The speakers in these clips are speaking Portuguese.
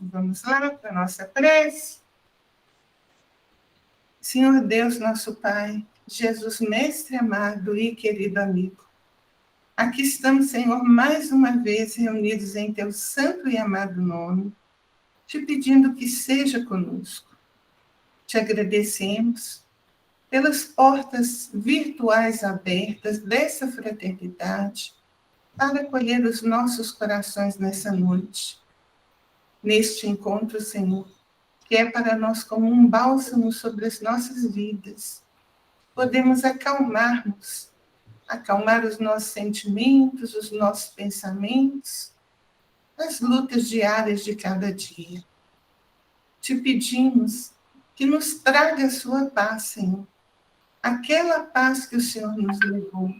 Vamos lá para a nossa prece. Senhor Deus, nosso Pai, Jesus, mestre amado e querido amigo, aqui estamos, Senhor, mais uma vez reunidos em teu santo e amado nome, te pedindo que seja conosco. Te agradecemos pelas portas virtuais abertas dessa fraternidade para acolher os nossos corações nessa noite. Neste encontro, Senhor, que é para nós como um bálsamo sobre as nossas vidas, podemos acalmar os nossos sentimentos, os nossos pensamentos, as lutas diárias de cada dia. Te pedimos que nos traga a sua paz, Senhor, aquela paz que o Senhor nos levou,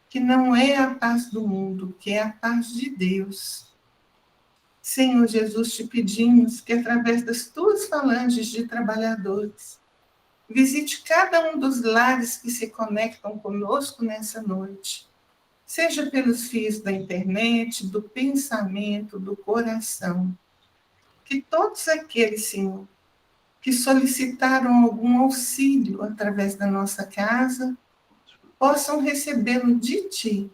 que não é a paz do mundo, que é a paz de Deus. Senhor Jesus, te pedimos que através das tuas falanges de trabalhadores, visite cada um dos lares que se conectam conosco nessa noite, seja pelos fios da internet, do pensamento, do coração. Que todos aqueles, Senhor, que solicitaram algum auxílio através da nossa casa, possam recebê-lo de Ti,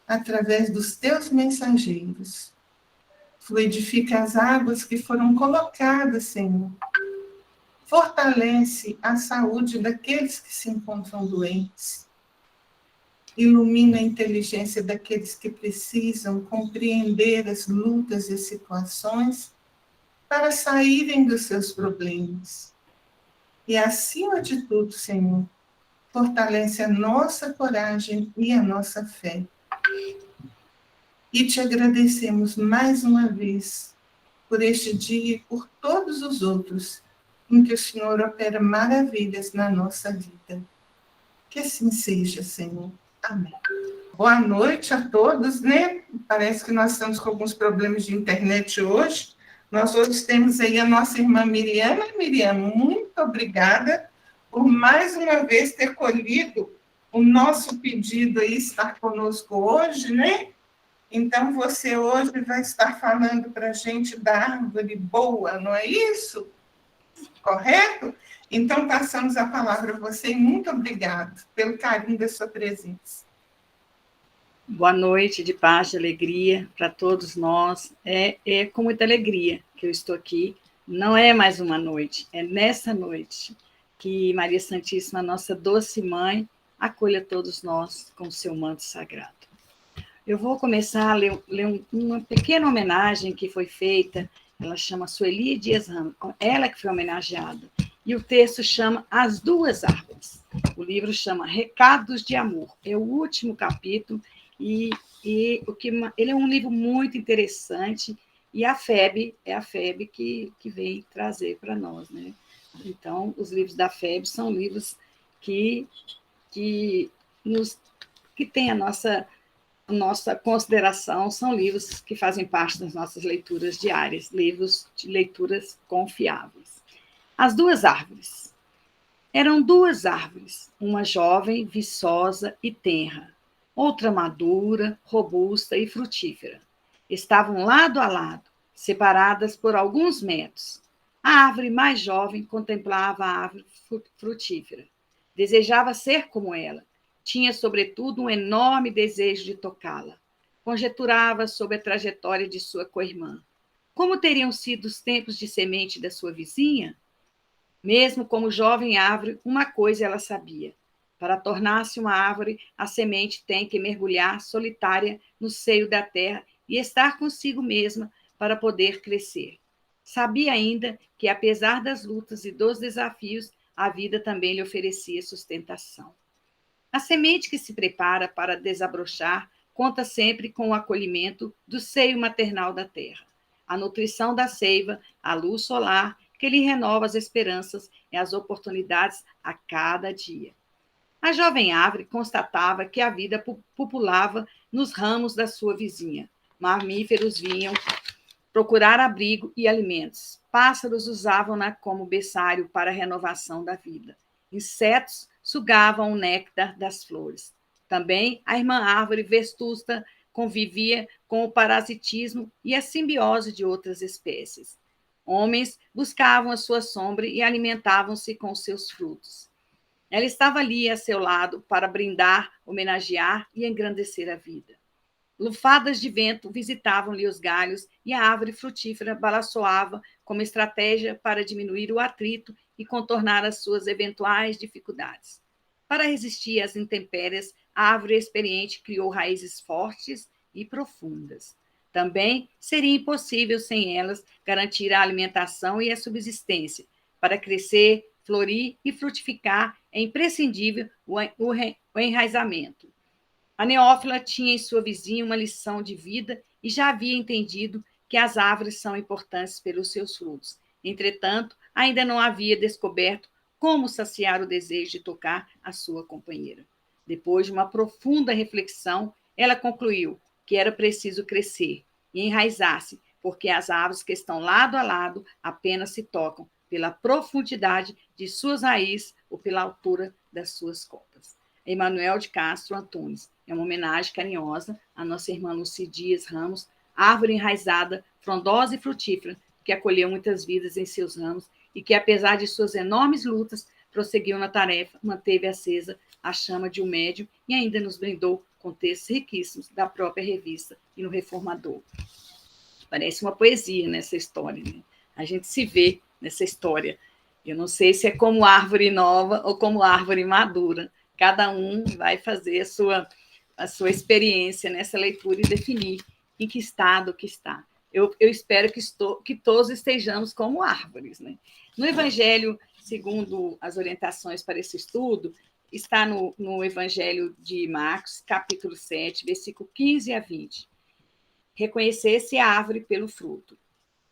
através dos Teus mensageiros. Fluidifica as águas que foram colocadas, Senhor. Fortalece a saúde daqueles que se encontram doentes. Ilumina a inteligência daqueles que precisam compreender as lutas e situações para saírem dos seus problemas. E, acima de tudo, Senhor, fortalece a nossa coragem e a nossa fé. E te agradecemos mais uma vez por este dia e por todos os outros em que o Senhor opera maravilhas na nossa vida. Que assim seja, Senhor. Amém. Boa noite a todos, né? Parece que nós estamos com alguns problemas de internet hoje. Nós hoje temos aí a nossa irmã Miriam. Miriam, muito obrigada por mais uma vez ter colhido o nosso pedido aí, estar conosco hoje, né? Então, você hoje vai estar falando para a gente da árvore boa, não é isso? Correto? Então, passamos a palavra a você e muito obrigado pelo carinho da sua presença. Boa noite, de paz, de alegria para todos nós. É com muita alegria que eu estou aqui. Não é mais uma noite, é nessa noite que Maria Santíssima, nossa doce mãe, acolha todos nós com o seu manto sagrado. Eu vou começar a ler uma pequena homenagem que foi feita. Ela chama Sueli Dias Ramos, ela que foi homenageada. E o texto chama As Duas Árvores. O livro chama Recados de Amor. É o último capítulo e ele é um livro muito interessante. E a FEB é a FEB que vem trazer para nós, né? Então, os livros da FEB são livros que têm a nossa consideração, são livros que fazem parte das nossas leituras diárias, livros de leituras confiáveis. As Duas Árvores. Eram duas árvores, uma jovem, viçosa e tenra, outra madura, robusta e frutífera. Estavam lado a lado, separadas por alguns metros. A árvore mais jovem contemplava a árvore frutífera. Desejava ser como ela. Tinha, sobretudo, um enorme desejo de tocá-la. Conjeturava sobre a trajetória de sua co-irmã. Como teriam sido os tempos de semente da sua vizinha? Mesmo como jovem árvore, uma coisa ela sabia. Para tornar-se uma árvore, a semente tem que mergulhar solitária no seio da terra e estar consigo mesma para poder crescer. Sabia ainda que, apesar das lutas e dos desafios, a vida também lhe oferecia sustentação. A semente que se prepara para desabrochar conta sempre com o acolhimento do seio maternal da terra. A nutrição da seiva, a luz solar, que lhe renova as esperanças e as oportunidades a cada dia. A jovem árvore constatava que a vida pupulava nos ramos da sua vizinha. Mamíferos vinham procurar abrigo e alimentos. Pássaros usavam-na como berçário para a renovação da vida. Insetos sugavam o néctar das flores. Também a irmã árvore vestusta convivia com o parasitismo e a simbiose de outras espécies. Homens buscavam a sua sombra e alimentavam-se com seus frutos. Ela estava ali a seu lado para brindar, homenagear e engrandecer a vida. Lufadas de vento visitavam-lhe os galhos e a árvore frutífera balançoava como estratégia para diminuir o atrito e contornar as suas eventuais dificuldades. Para resistir às intempéries, a árvore experiente criou raízes fortes e profundas. Também seria impossível, sem elas, garantir a alimentação e a subsistência. Para crescer, florir e frutificar, é imprescindível o enraizamento. A Neófila tinha em sua vizinha uma lição de vida e já havia entendido que as árvores são importantes pelos seus frutos. Entretanto, ainda não havia descoberto como saciar o desejo de tocar a sua companheira. Depois de uma profunda reflexão, ela concluiu que era preciso crescer e enraizar-se, porque as árvores que estão lado a lado apenas se tocam pela profundidade de suas raízes ou pela altura das suas copas. Emanuel de Castro Antunes. É uma homenagem carinhosa à nossa irmã Lucy Dias Ramos, árvore enraizada, frondosa e frutífera, que acolheu muitas vidas em seus ramos e que, apesar de suas enormes lutas, prosseguiu na tarefa, manteve acesa a chama de um médium e ainda nos brindou com textos riquíssimos da própria revista e no Reformador. Parece uma poesia nessa história, né? A gente se vê nessa história. Eu não sei se é como árvore nova ou como árvore madura. Cada um vai fazer a sua experiência nessa leitura e definir em que estado que está. Eu espero que todos estejamos como árvores, né? No Evangelho, segundo as orientações para esse estudo, está no Evangelho de Marcos, capítulo 7, versículo 15 a 20. Reconhecesse a árvore pelo fruto.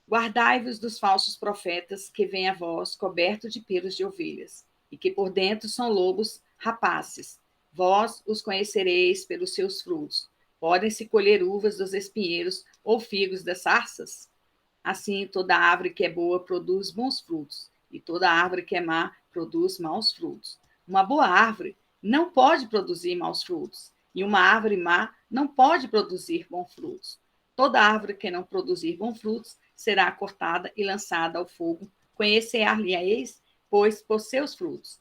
Guardai-vos dos falsos profetas que vêm a vós cobertos de pelos de ovelhas, e que por dentro são lobos rapaces. Vós os conhecereis pelos seus frutos. Podem-se colher uvas dos espinheiros ou figos das sarças? Assim, toda árvore que é boa produz bons frutos, e toda árvore que é má produz maus frutos. Uma boa árvore não pode produzir maus frutos, e uma árvore má não pode produzir bons frutos. Toda árvore que não produzir bons frutos será cortada e lançada ao fogo. Conhecer-lhe-eis, pois, por seus frutos.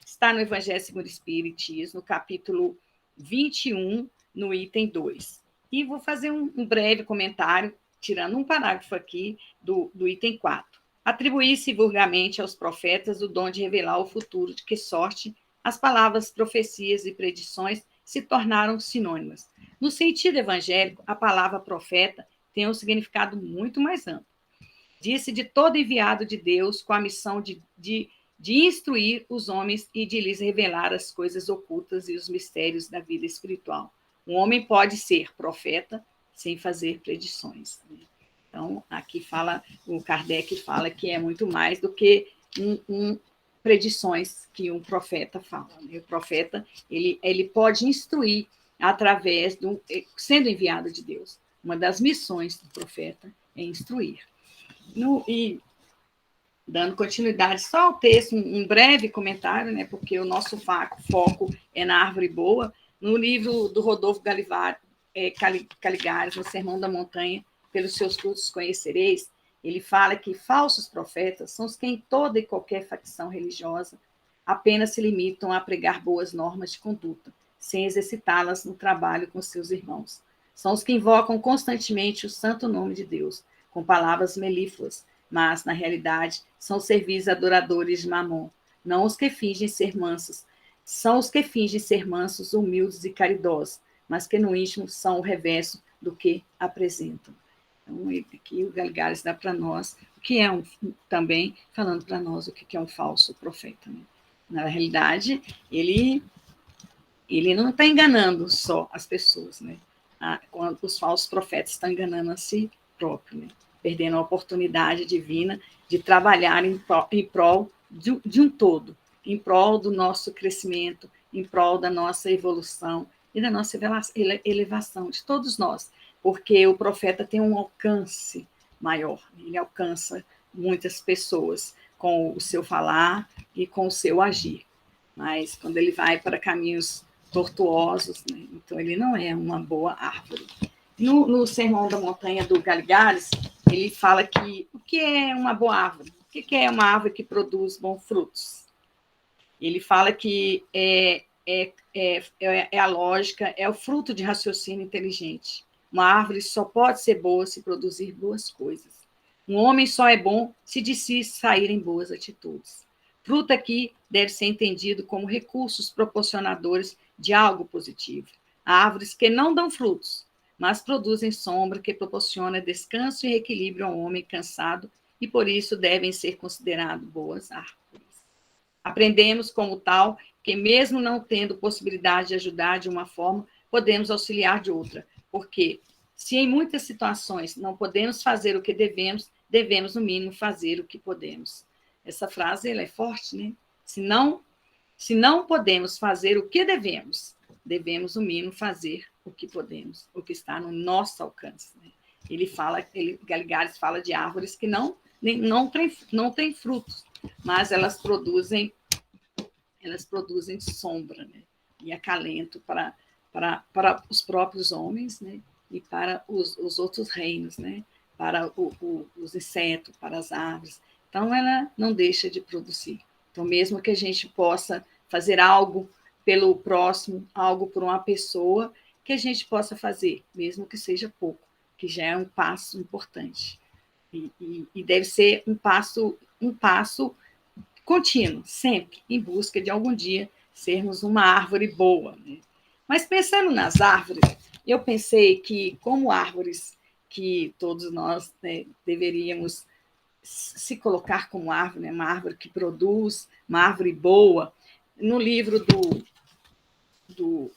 Está no Evangelho segundo o Espiritismo, no capítulo 21, no item 2. E vou fazer um breve comentário, tirando um parágrafo aqui do item 4. Atribuir-se vulgarmente aos profetas o dom de revelar o futuro, de que sorte as palavras profecias e predições se tornaram sinônimas. No sentido evangélico, a palavra profeta tem um significado muito mais amplo. Disse de todo enviado de Deus com a missão de instruir os homens e de lhes revelar as coisas ocultas e os mistérios da vida espiritual. Um homem pode ser profeta sem fazer predições. Então, aqui o Kardec fala que é muito mais do que predições que um profeta fala. O profeta, ele pode instruir através sendo enviado de Deus. Uma das missões do profeta é instruir. E dando continuidade só ao texto, um breve comentário, né, porque o nosso foco é na árvore boa. No livro do Rodolfo Caligares, no Sermão da Montanha, pelos seus frutos conhecereis, ele fala que falsos profetas são os que em toda e qualquer facção religiosa apenas se limitam a pregar boas normas de conduta, sem exercitá-las no trabalho com seus irmãos. São os que invocam constantemente o santo nome de Deus, com palavras melífluas, mas, na realidade, são servis adoradores de Mamon, não os que fingem ser mansos. São os que fingem ser mansos, humildes e caridosos, mas que no íntimo são o reverso do que apresentam. Então, aqui o Caligares dá para nós o que é também falando para nós o que é um falso profeta. Né? Na realidade, ele não está enganando só as pessoas, né? Quando os falsos profetas estão enganando a si próprio, né? Perdendo a oportunidade divina de trabalhar em prol de um todo, em prol do nosso crescimento, em prol da nossa evolução e da nossa elevação, de todos nós, porque o profeta tem um alcance maior, ele alcança muitas pessoas com o seu falar e com o seu agir, mas quando ele vai para caminhos tortuosos, né, então ele não é uma boa árvore. No Sermão da Montanha do Caligares, ele fala que o que é uma boa árvore? O que é uma árvore que produz bons frutos? Ele fala que é a lógica, é o fruto de raciocínio inteligente. Uma árvore só pode ser boa se produzir boas coisas. Um homem só é bom se de si saírem boas atitudes. Fruto aqui deve ser entendido como recursos proporcionadores de algo positivo. Há árvores que não dão frutos, mas produzem sombra que proporciona descanso e equilíbrio ao homem cansado e por isso devem ser consideradas boas árvores. Aprendemos, como tal, que mesmo não tendo possibilidade de ajudar de uma forma, podemos auxiliar de outra, porque se em muitas situações não podemos fazer o que devemos, devemos, no mínimo, fazer o que podemos. Essa frase ela é forte, né? Se não podemos fazer o que devemos, devemos, no mínimo, fazer o que podemos, o que está no nosso alcance. Né? Galigares fala de árvores que não têm frutos, mas elas produzem sombra, né? E acalento para os próprios homens, né? E para os outros reinos, né? Para os insetos, para as árvores. Então, ela não deixa de produzir. Então, mesmo que a gente possa fazer algo pelo próximo, algo por uma pessoa, que a gente possa fazer, mesmo que seja pouco, que já é um passo importante. E deve ser um passo contínuo, sempre, em busca de algum dia sermos uma árvore boa. Né? Mas pensando nas árvores, eu pensei que, como árvores que todos nós, né, deveríamos se colocar como árvore, né, uma árvore que produz, uma árvore boa, no livro do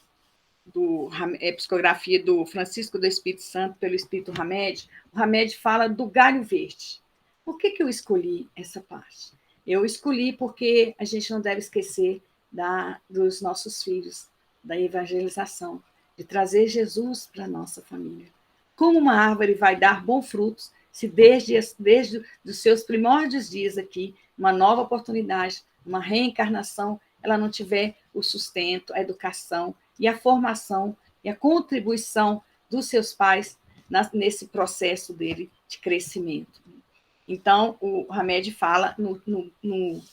psicografia do Francisco do Espírito Santo pelo Espírito Hamed, o Hamed fala do galho verde. Por que eu escolhi essa parte? Eu escolhi porque a gente não deve esquecer dos nossos filhos, da evangelização, de trazer Jesus para a nossa família. Como uma árvore vai dar bons frutos se desde os seus primórdios dias aqui, uma nova oportunidade, uma reencarnação, ela não tiver o sustento, a educação e a formação e a contribuição dos seus pais nesse processo dele de crescimento. Então, o Hamed fala no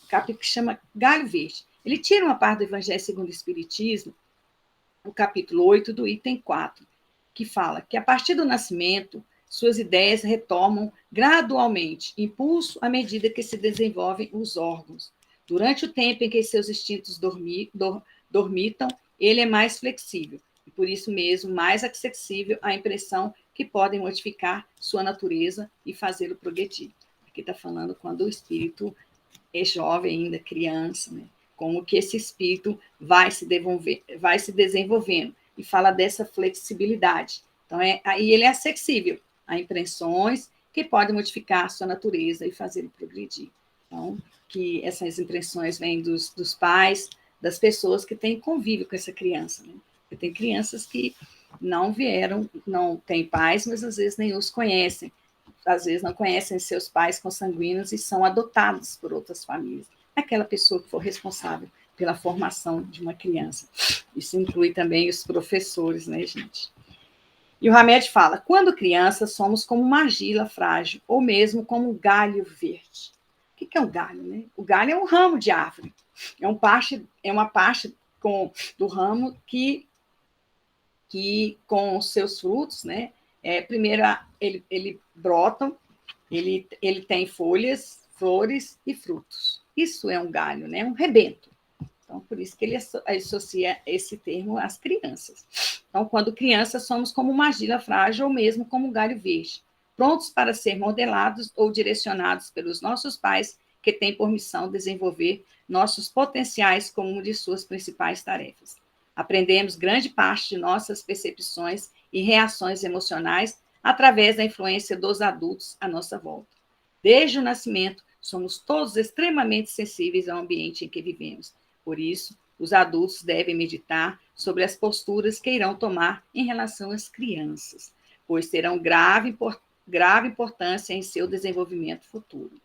capítulo que chama Galho Verde. Ele tira uma parte do Evangelho segundo o Espiritismo, o capítulo 8, do item 4, que fala que, a partir do nascimento, suas ideias retomam gradualmente impulso à medida que se desenvolvem os órgãos. Durante o tempo em que seus instintos dormitam, ele é mais flexível e, por isso mesmo, mais acessível à impressão que podem modificar sua natureza e fazê-lo progredir. Aqui está falando quando o espírito é jovem ainda, criança, né? Como que esse espírito vai se desenvolvendo e fala dessa flexibilidade. Então, aí ele é acessível a impressões que podem modificar a sua natureza e fazê-lo progredir. Então, que essas impressões vêm dos pais, das pessoas que têm convívio com essa criança. Né? Porque tem crianças que não têm pais, mas às vezes nem os conhecem. Às vezes não conhecem seus pais consanguíneos e são adotados por outras famílias. Aquela pessoa que for responsável pela formação de uma criança. Isso inclui também os professores, né, gente? E o Hamed fala, quando crianças, somos como uma argila frágil, ou mesmo como um galho verde. O que é um galho? Né? O galho é um ramo de árvore. É uma parte do ramo que com os seus frutos, né? Primeiro, ele brota, ele tem folhas, flores e frutos. Isso é um galho, né? Um rebento. Então, por isso que ele associa esse termo às crianças. Então, quando crianças, somos como uma argila frágil ou mesmo como um galho verde, prontos para ser modelados ou direcionados pelos nossos pais, que têm por missão desenvolver nossos potenciais como uma de suas principais tarefas. Aprendemos grande parte de nossas percepções e reações emocionais através da influência dos adultos à nossa volta. Desde o nascimento, somos todos extremamente sensíveis ao ambiente em que vivemos. Por isso, os adultos devem meditar sobre as posturas que irão tomar em relação às crianças, pois terão grave importância em seu desenvolvimento futuro.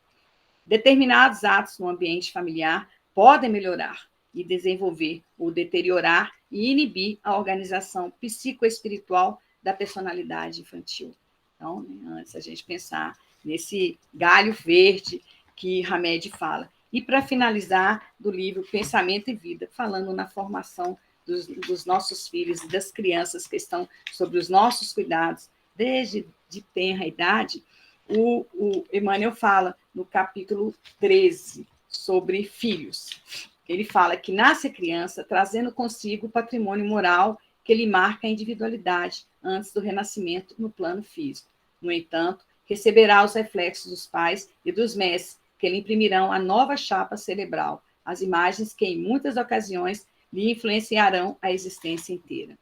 Determinados atos no ambiente familiar podem melhorar e desenvolver ou deteriorar e inibir a organização psicoespiritual da personalidade infantil. Então, antes a gente pensar nesse galho verde que Hamed fala. E, para finalizar, do livro Pensamento e Vida, falando na formação dos nossos filhos e das crianças que estão sobre os nossos cuidados, desde de tenra idade, o Emmanuel fala no capítulo 13 sobre filhos. Ele fala que nasce a criança trazendo consigo o patrimônio moral que lhe marca a individualidade antes do renascimento no plano físico. No entanto, receberá os reflexos dos pais e dos mestres, que lhe imprimirão a nova chapa cerebral, as imagens que, em muitas ocasiões, lhe influenciarão a existência inteira.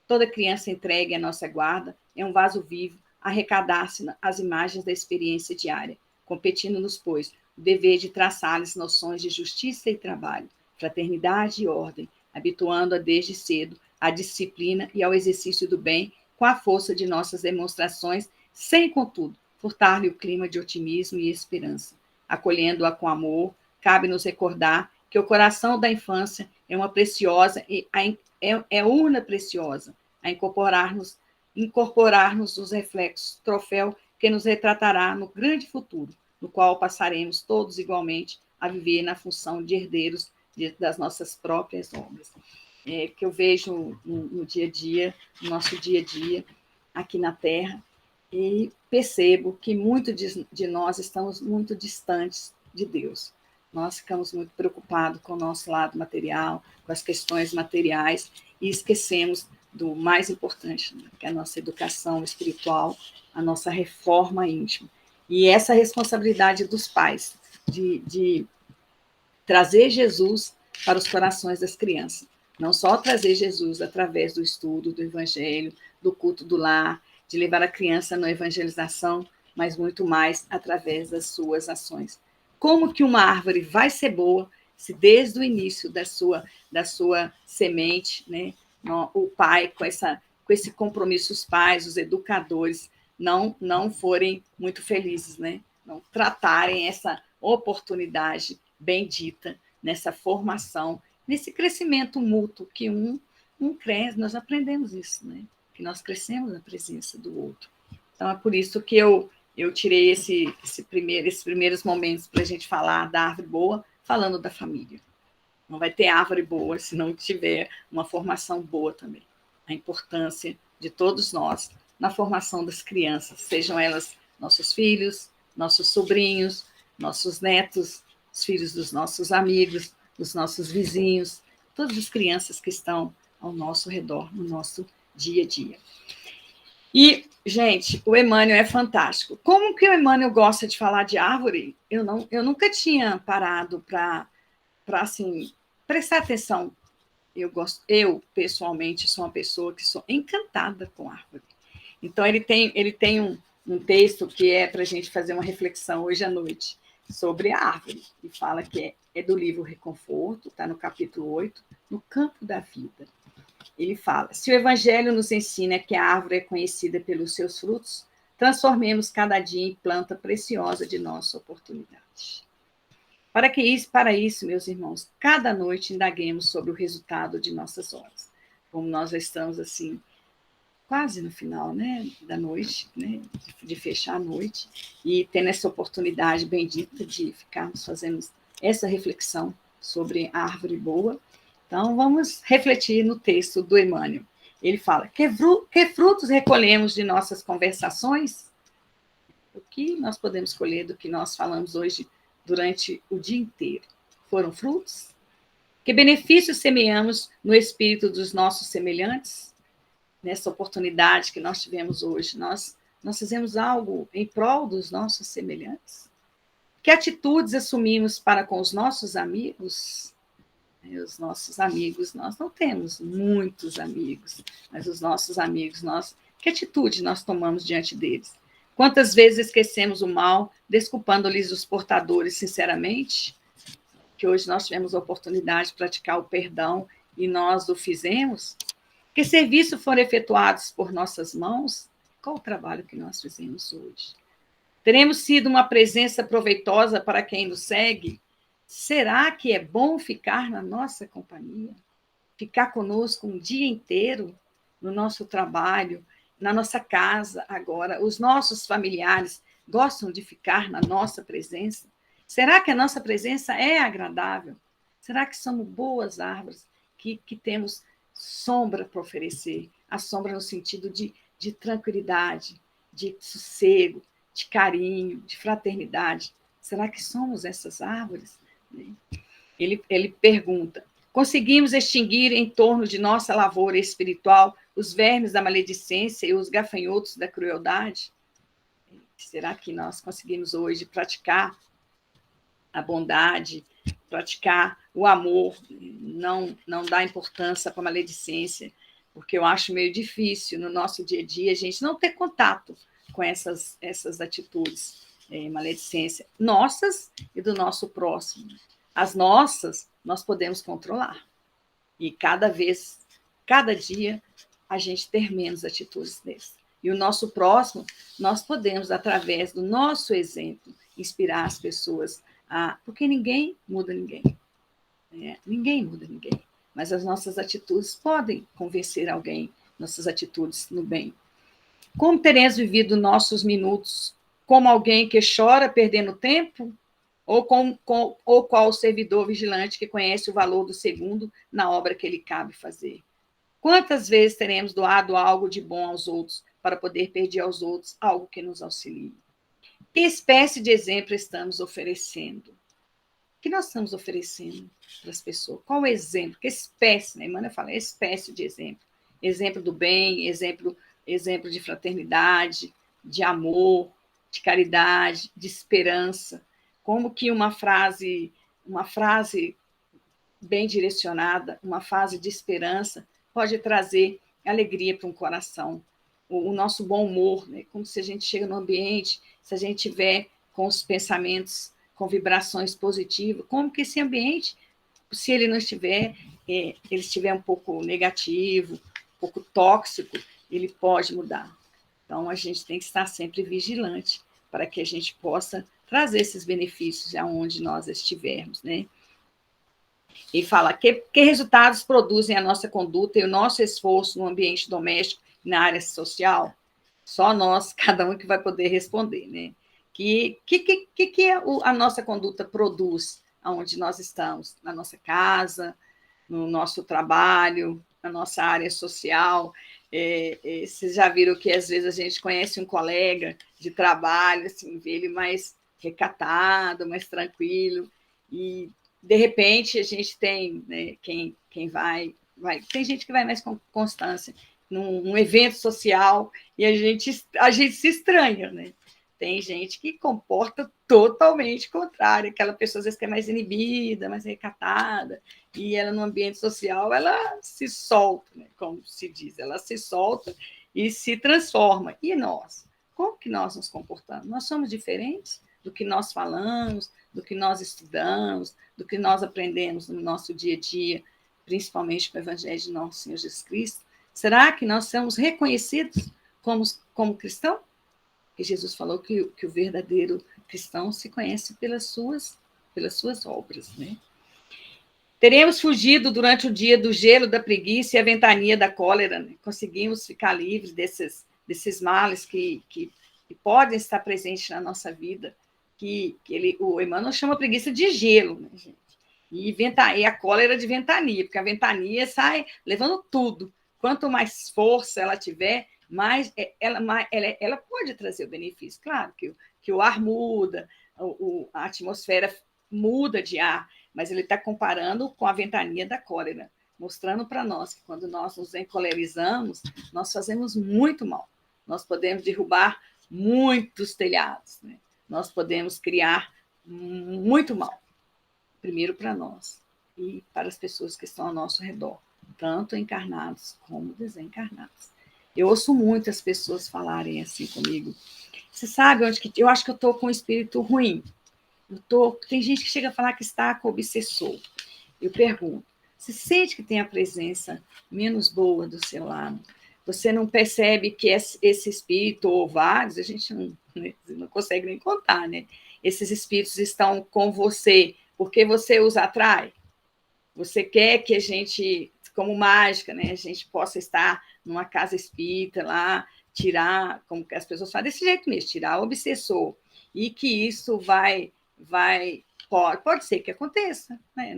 Toda criança entregue à nossa guarda é um vaso vivo, arrecadasse as imagens da experiência diária, competindo-nos, pois, o dever de traçar-lhes noções de justiça e trabalho, fraternidade e ordem, habituando-a desde cedo à disciplina e ao exercício do bem com a força de nossas demonstrações, sem, contudo, furtar-lhe o clima de otimismo e esperança. Acolhendo-a com amor, cabe-nos recordar que o coração da infância é uma preciosa é urna preciosa a incorporar-nos os reflexos, troféu que nos retratará no grande futuro, no qual passaremos todos igualmente a viver na função de herdeiros das nossas próprias obras. Que eu vejo no dia a dia, no nosso dia a dia, aqui na Terra, e percebo que muito de nós estamos muito distantes de Deus. Nós ficamos muito preocupados com o nosso lado material, com as questões materiais, e esquecemos do mais importante, né, que é a nossa educação espiritual, a nossa reforma íntima. E essa responsabilidade dos pais, de trazer Jesus para os corações das crianças. Não só trazer Jesus através do estudo do Evangelho, do culto do lar, de levar a criança na evangelização, mas muito mais através das suas ações. Como que uma árvore vai ser boa se desde o início da sua semente, né, o pai, com esse compromisso, os pais, os educadores, não forem muito felizes, né? Não tratarem essa oportunidade bendita nessa formação, nesse crescimento mútuo que um cresce, nós aprendemos isso, né? Que nós crescemos na presença do outro. Então, é por isso que eu tirei esses primeiros momentos para a gente falar da árvore boa, falando da família. Não vai ter árvore boa se não tiver uma formação boa também. A importância de todos nós na formação das crianças, sejam elas nossos filhos, nossos sobrinhos, nossos netos, os filhos dos nossos amigos, dos nossos vizinhos, todas as crianças que estão ao nosso redor, no nosso dia a dia. E, gente, o Emmanuel é fantástico. Como que o Emmanuel gosta de falar de árvore? Eu nunca tinha parado para assim, prestar atenção. Eu, pessoalmente, sou uma pessoa que sou encantada com árvore. Então, ele tem um texto que é para a gente fazer uma reflexão hoje à noite sobre a árvore, e fala que é do livro Reconforto, está no capítulo 8, no campo da vida. Ele fala: se o Evangelho nos ensina que a árvore é conhecida pelos seus frutos, transformemos cada dia em planta preciosa de nossa oportunidade. Para isso, meus irmãos, cada noite indaguemos sobre o resultado de nossas obras. Como nós já estamos assim, quase no final, né, da noite, né, de fechar a noite, e tendo essa oportunidade bendita de ficarmos fazendo essa reflexão sobre a árvore boa. Então, vamos refletir no texto do Emmanuel. Ele fala: que frutos recolhemos de nossas conversações? O que nós podemos colher do que nós falamos hoje durante o dia inteiro? Foram frutos? Que benefícios semeamos no espírito dos nossos semelhantes? Nessa oportunidade que nós tivemos hoje, nós fizemos algo em prol dos nossos semelhantes? Que atitudes assumimos para com os nossos amigos? Os nossos amigos, nós não temos muitos amigos, mas os nossos amigos, que atitude nós tomamos diante deles? Quantas vezes esquecemos o mal, desculpando-lhes os portadores sinceramente? Que hoje nós tivemos a oportunidade de praticar o perdão e nós o fizemos? Que serviços foram efetuados por nossas mãos? Qual o trabalho que nós fizemos hoje? Teremos sido uma presença proveitosa para quem nos segue? Será que é bom ficar na nossa companhia? Ficar conosco um dia inteiro no nosso trabalho, na nossa casa agora, os nossos familiares gostam de ficar na nossa presença? Será que a nossa presença é agradável? Será que somos boas árvores que temos sombra para oferecer? A sombra no sentido de tranquilidade, de sossego, de carinho, de fraternidade. Será que somos essas árvores? Ele pergunta: conseguimos extinguir em torno de nossa lavoura espiritual os vermes da maledicência e os gafanhotos da crueldade? Será que nós conseguimos hoje praticar a bondade, praticar o amor, não dar importância para a maledicência? Porque eu acho meio difícil no nosso dia a dia a gente não ter contato com essas atitudes, maledicência, nossas e do nosso próximo. As nossas, nós podemos controlar. E cada dia, a gente ter menos atitudes dessas. E o nosso próximo, nós podemos, através do nosso exemplo, inspirar as pessoas porque ninguém muda ninguém. Ninguém muda ninguém. Mas as nossas atitudes podem convencer alguém, nossas atitudes no bem. Como teremos vivido nossos minutos? Como alguém que chora perdendo tempo? Ou qual servidor vigilante que conhece o valor do segundo na obra que lhe cabe fazer? Quantas vezes teremos doado algo de bom aos outros para poder pedir aos outros algo que nos auxilie? Que espécie de exemplo estamos oferecendo? O que nós estamos oferecendo para as pessoas? Qual o exemplo? Que espécie, né? Emmanuel fala, espécie de exemplo. Exemplo do bem, exemplo de fraternidade, de amor, de caridade, de esperança. Como que uma frase bem direcionada, uma frase de esperança, pode trazer alegria para um coração. O nosso bom humor, né? Como se a gente chega no ambiente, se a gente tiver com os pensamentos, com vibrações positivas, como que esse ambiente, se ele não estiver, ele estiver um pouco negativo, um pouco tóxico, ele pode mudar. Então, a gente tem que estar sempre vigilante para que a gente possa trazer esses benefícios aonde nós estivermos, né? E fala que resultados produzem a nossa conduta e o nosso esforço no ambiente doméstico e na área social? Só nós, cada um que vai poder responder, né? Que a nossa conduta produz aonde nós estamos? Na nossa casa, no nosso trabalho, na nossa área social. Vocês já viram que às vezes a gente conhece um colega de trabalho, assim, vê ele mais recatado, mais tranquilo, e de repente a gente tem, né, quem vai, tem gente que vai mais com constância num evento social e a gente se estranha, né? Tem gente que comporta totalmente contrário, aquela pessoa às vezes que é mais inibida, mais recatada, e ela no ambiente social, ela se solta, né? Como se diz, ela se solta e se transforma. E nós? Como que nós nos comportamos? Nós somos diferentes do que nós falamos, do que nós estudamos, do que nós aprendemos no nosso dia a dia, principalmente com o Evangelho de nosso Senhor Jesus Cristo? Será que nós somos reconhecidos como cristãos? Porque Jesus falou que o verdadeiro cristão se conhece pelas suas obras, né? Teremos fugido durante o dia do gelo, da preguiça e a ventania da cólera, né? Conseguimos ficar livres desses males que podem estar presentes na nossa vida, o Emmanuel chama preguiça de gelo, né, gente? E a cólera de ventania, porque a ventania sai levando tudo. Quanto mais força ela tiver, mais ela pode trazer o benefício. Claro que o ar muda, a atmosfera muda de ar, mas ele está comparando com a ventania da cólera, mostrando para nós que quando nós nos encolerizamos, nós fazemos muito mal. Nós podemos derrubar muitos telhados, né? Nós podemos criar muito mal, primeiro para nós e para as pessoas que estão ao nosso redor, tanto encarnados como desencarnados. Eu ouço muitas pessoas falarem assim comigo. Você sabe onde que... Eu acho que eu estou com um espírito ruim. Tem gente que chega a falar que está com obsessor. Eu pergunto, você sente que tem a presença menos boa do seu lado? Você não percebe que esse espírito, ou vários, a gente não consegue nem contar, né? Esses espíritos estão com você porque você os atrai? Você quer que a gente, como mágica, né, a gente possa estar numa casa espírita lá, tirar, como que as pessoas falam desse jeito mesmo, tirar o obsessor, e que isso pode ser que aconteça, né?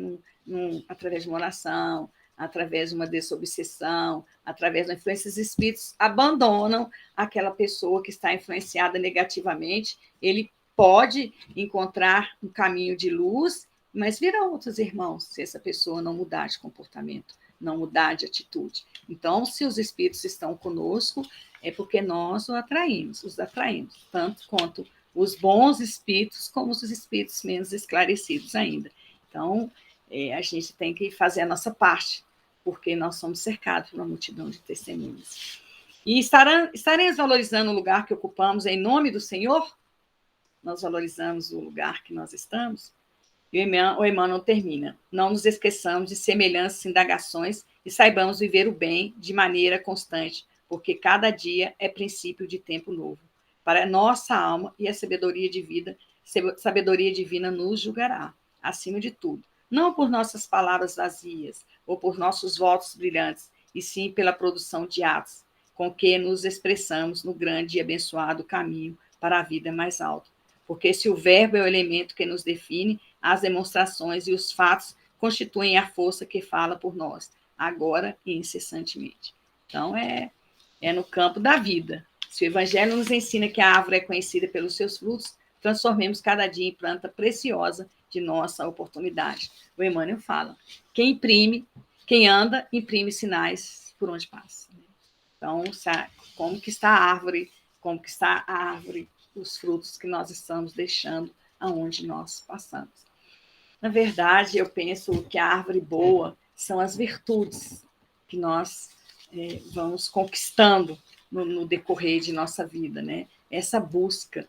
Através de uma oração, através de uma desobsessão, através da influência, os espíritos abandonam aquela pessoa que está influenciada negativamente, ele pode encontrar um caminho de luz, mas virão outros irmãos, se essa pessoa não mudar de comportamento, não mudar de atitude. Então, se os espíritos estão conosco, é porque nós os atraímos, tanto quanto os bons espíritos, como os espíritos menos esclarecidos ainda. Então, a gente tem que fazer a nossa parte, porque nós somos cercados por uma multidão de testemunhas. E estaremos valorizando o lugar que ocupamos em nome do Senhor? Nós valorizamos o lugar que nós estamos? E o Emmanuel termina. Não nos esqueçamos de semelhanças indagações e saibamos viver o bem de maneira constante, porque cada dia é princípio de tempo novo. Para a nossa alma e a sabedoria divina nos julgará, acima de tudo. Não por nossas palavras vazias ou por nossos votos brilhantes, e sim pela produção de atos, com que nos expressamos no grande e abençoado caminho para a vida mais alta. Porque se o verbo é o elemento que nos define, as demonstrações e os fatos constituem a força que fala por nós, agora e incessantemente. Então, é no campo da vida. Se o Evangelho nos ensina que a árvore é conhecida pelos seus frutos, transformemos cada dia em planta preciosa de nossa oportunidade. O Emmanuel fala, quem anda, imprime sinais por onde passa. Então, como que está a árvore, os frutos que nós estamos deixando aonde nós passamos. Na verdade, eu penso que a árvore boa são as virtudes que nós vamos conquistando no decorrer de nossa vida, né? Essa busca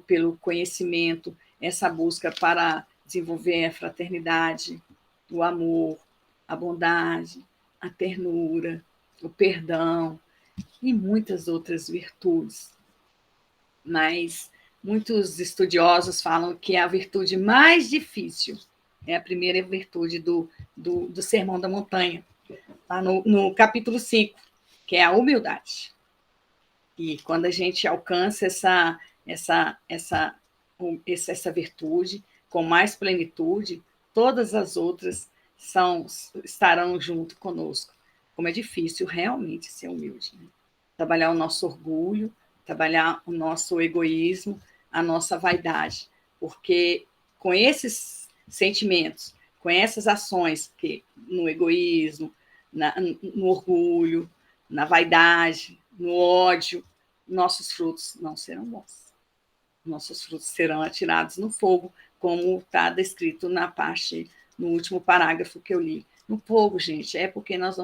pelo conhecimento, essa busca para desenvolver a fraternidade, o amor, a bondade, a ternura, o perdão e muitas outras virtudes. Mas muitos estudiosos falam que a virtude mais difícil é a primeira virtude do Sermão da Montanha, tá? No capítulo 5, que é a humildade. E quando a gente alcança essa virtude com mais plenitude, todas as outras estarão junto conosco. Como é difícil realmente ser humilde, né? Trabalhar o nosso orgulho, trabalhar o nosso egoísmo, a nossa vaidade, porque com esses sentimentos, com essas ações, que no egoísmo, no orgulho, na vaidade, no ódio, nossos frutos não serão bons. Nossos frutos serão atirados no fogo, como está descrito no último parágrafo que eu li. No fogo, gente, é porque nós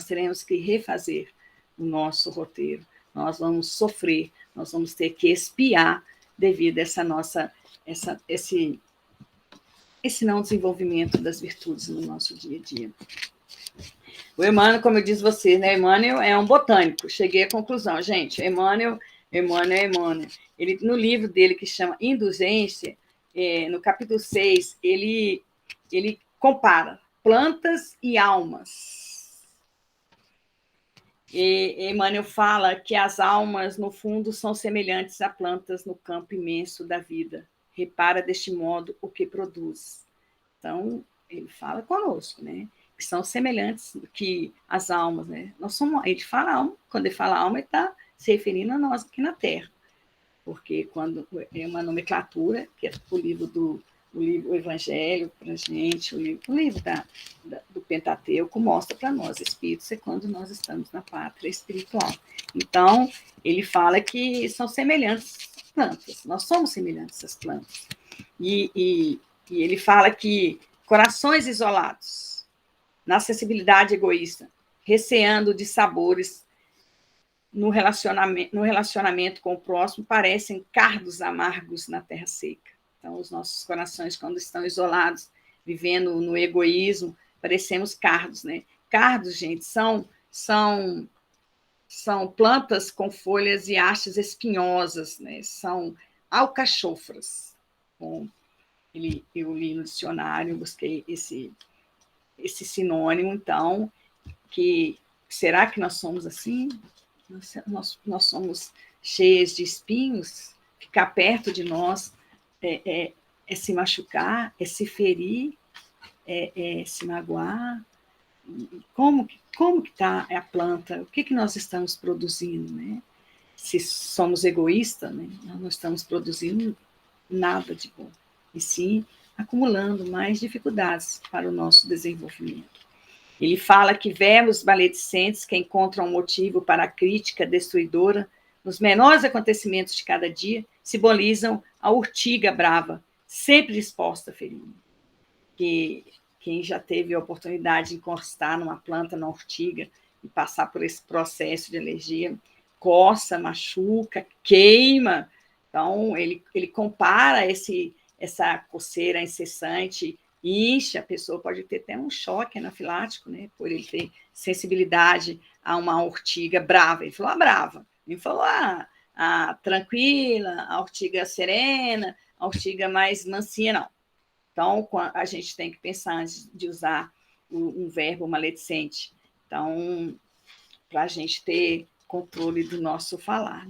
teremos que refazer o nosso roteiro. Nós vamos sofrer, nós vamos ter que expiar devido a esse não desenvolvimento das virtudes no nosso dia a dia. O Emmanuel, como eu disse a vocês, né? Emmanuel é um botânico. Cheguei à conclusão, gente. Emmanuel. Ele, no livro dele, que chama Indulgência, no capítulo 6, ele compara plantas e almas. E Emmanuel fala que as almas, no fundo, são semelhantes a plantas no campo imenso da vida. Repara deste modo o que produz. Então, ele fala conosco, né? Que são semelhantes que as almas, né? Ele fala alma, quando ele fala alma, ele está se referindo a nós aqui na Terra. Porque quando é uma nomenclatura, que é o livro o Evangelho para a gente, o livro do Pentateuco mostra para nós, espíritos, é quando nós estamos na pátria espiritual. Então, ele fala que são semelhantes às plantas, nós somos semelhantes às plantas. E ele fala que corações isolados, na sensibilidade egoísta, receando de sabores no relacionamento com o próximo, parecem cardos amargos na terra seca. Então, os nossos corações, quando estão isolados, vivendo no egoísmo, parecemos cardos, né? Cardos, gente, são plantas com folhas e hastes espinhosas, né? São alcachofras. Bom, eu li no dicionário, busquei esse sinônimo, então, será que nós somos assim? nós somos cheias de espinhos, ficar perto de nós é se machucar, é se ferir, é se magoar. Como que está a planta? O que nós estamos produzindo, né? Se somos egoístas, né? Nós não estamos produzindo nada de bom, e sim acumulando mais dificuldades para o nosso desenvolvimento. Ele fala que verbos maledicentes que encontram um motivo para a crítica destruidora nos menores acontecimentos de cada dia simbolizam a urtiga brava, sempre disposta a ferir. Que quem já teve a oportunidade de encostar numa planta, na urtiga, e passar por esse processo de alergia, coça, machuca, queima. Então, ele compara essa coceira incessante, incha, a pessoa pode ter até um choque anafilático, né, por ele ter sensibilidade a uma urtiga brava. Ele falou a brava, ele falou a tranquila, a urtiga serena, a urtiga mais mansinha, não. Então, a gente tem que pensar antes de usar um verbo maledicente. Então, para a gente ter controle do nosso falar.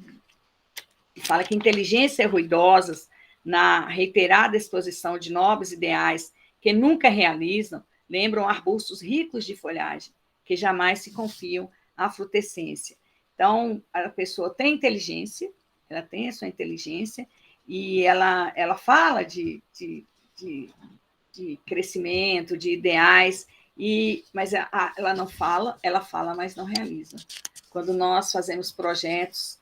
Fala que inteligências ruidosas, na reiterada exposição de nobres ideais que nunca realizam, lembram arbustos ricos de folhagem, que jamais se confiam à frutescência. Então, a pessoa tem inteligência, ela tem a sua inteligência, e ela fala de crescimento, de ideais, mas ela não fala, ela fala, mas não realiza. Quando nós fazemos projetos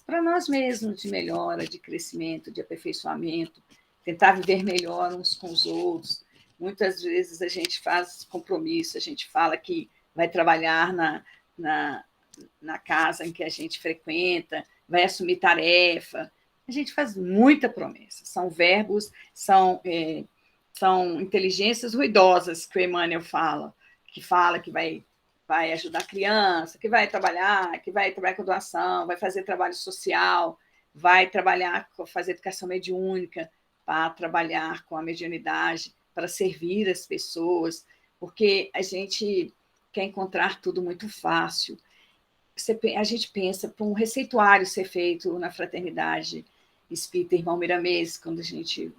para nós mesmos de melhora, de crescimento, de aperfeiçoamento, tentar viver melhor uns com os outros. Muitas vezes a gente faz compromisso, a gente fala que vai trabalhar na casa em que a gente frequenta, vai assumir tarefa. A gente faz muita promessa. São verbos, são inteligências ruidosas que o Emmanuel fala que vai ajudar a criança, que vai trabalhar com doação, vai fazer trabalho social, vai fazer educação mediúnica, para trabalhar com a mediunidade, para servir as pessoas, porque a gente quer encontrar tudo muito fácil. A gente pensa para um receituário ser feito na Fraternidade Espírita Irmão Miramês, quando a gente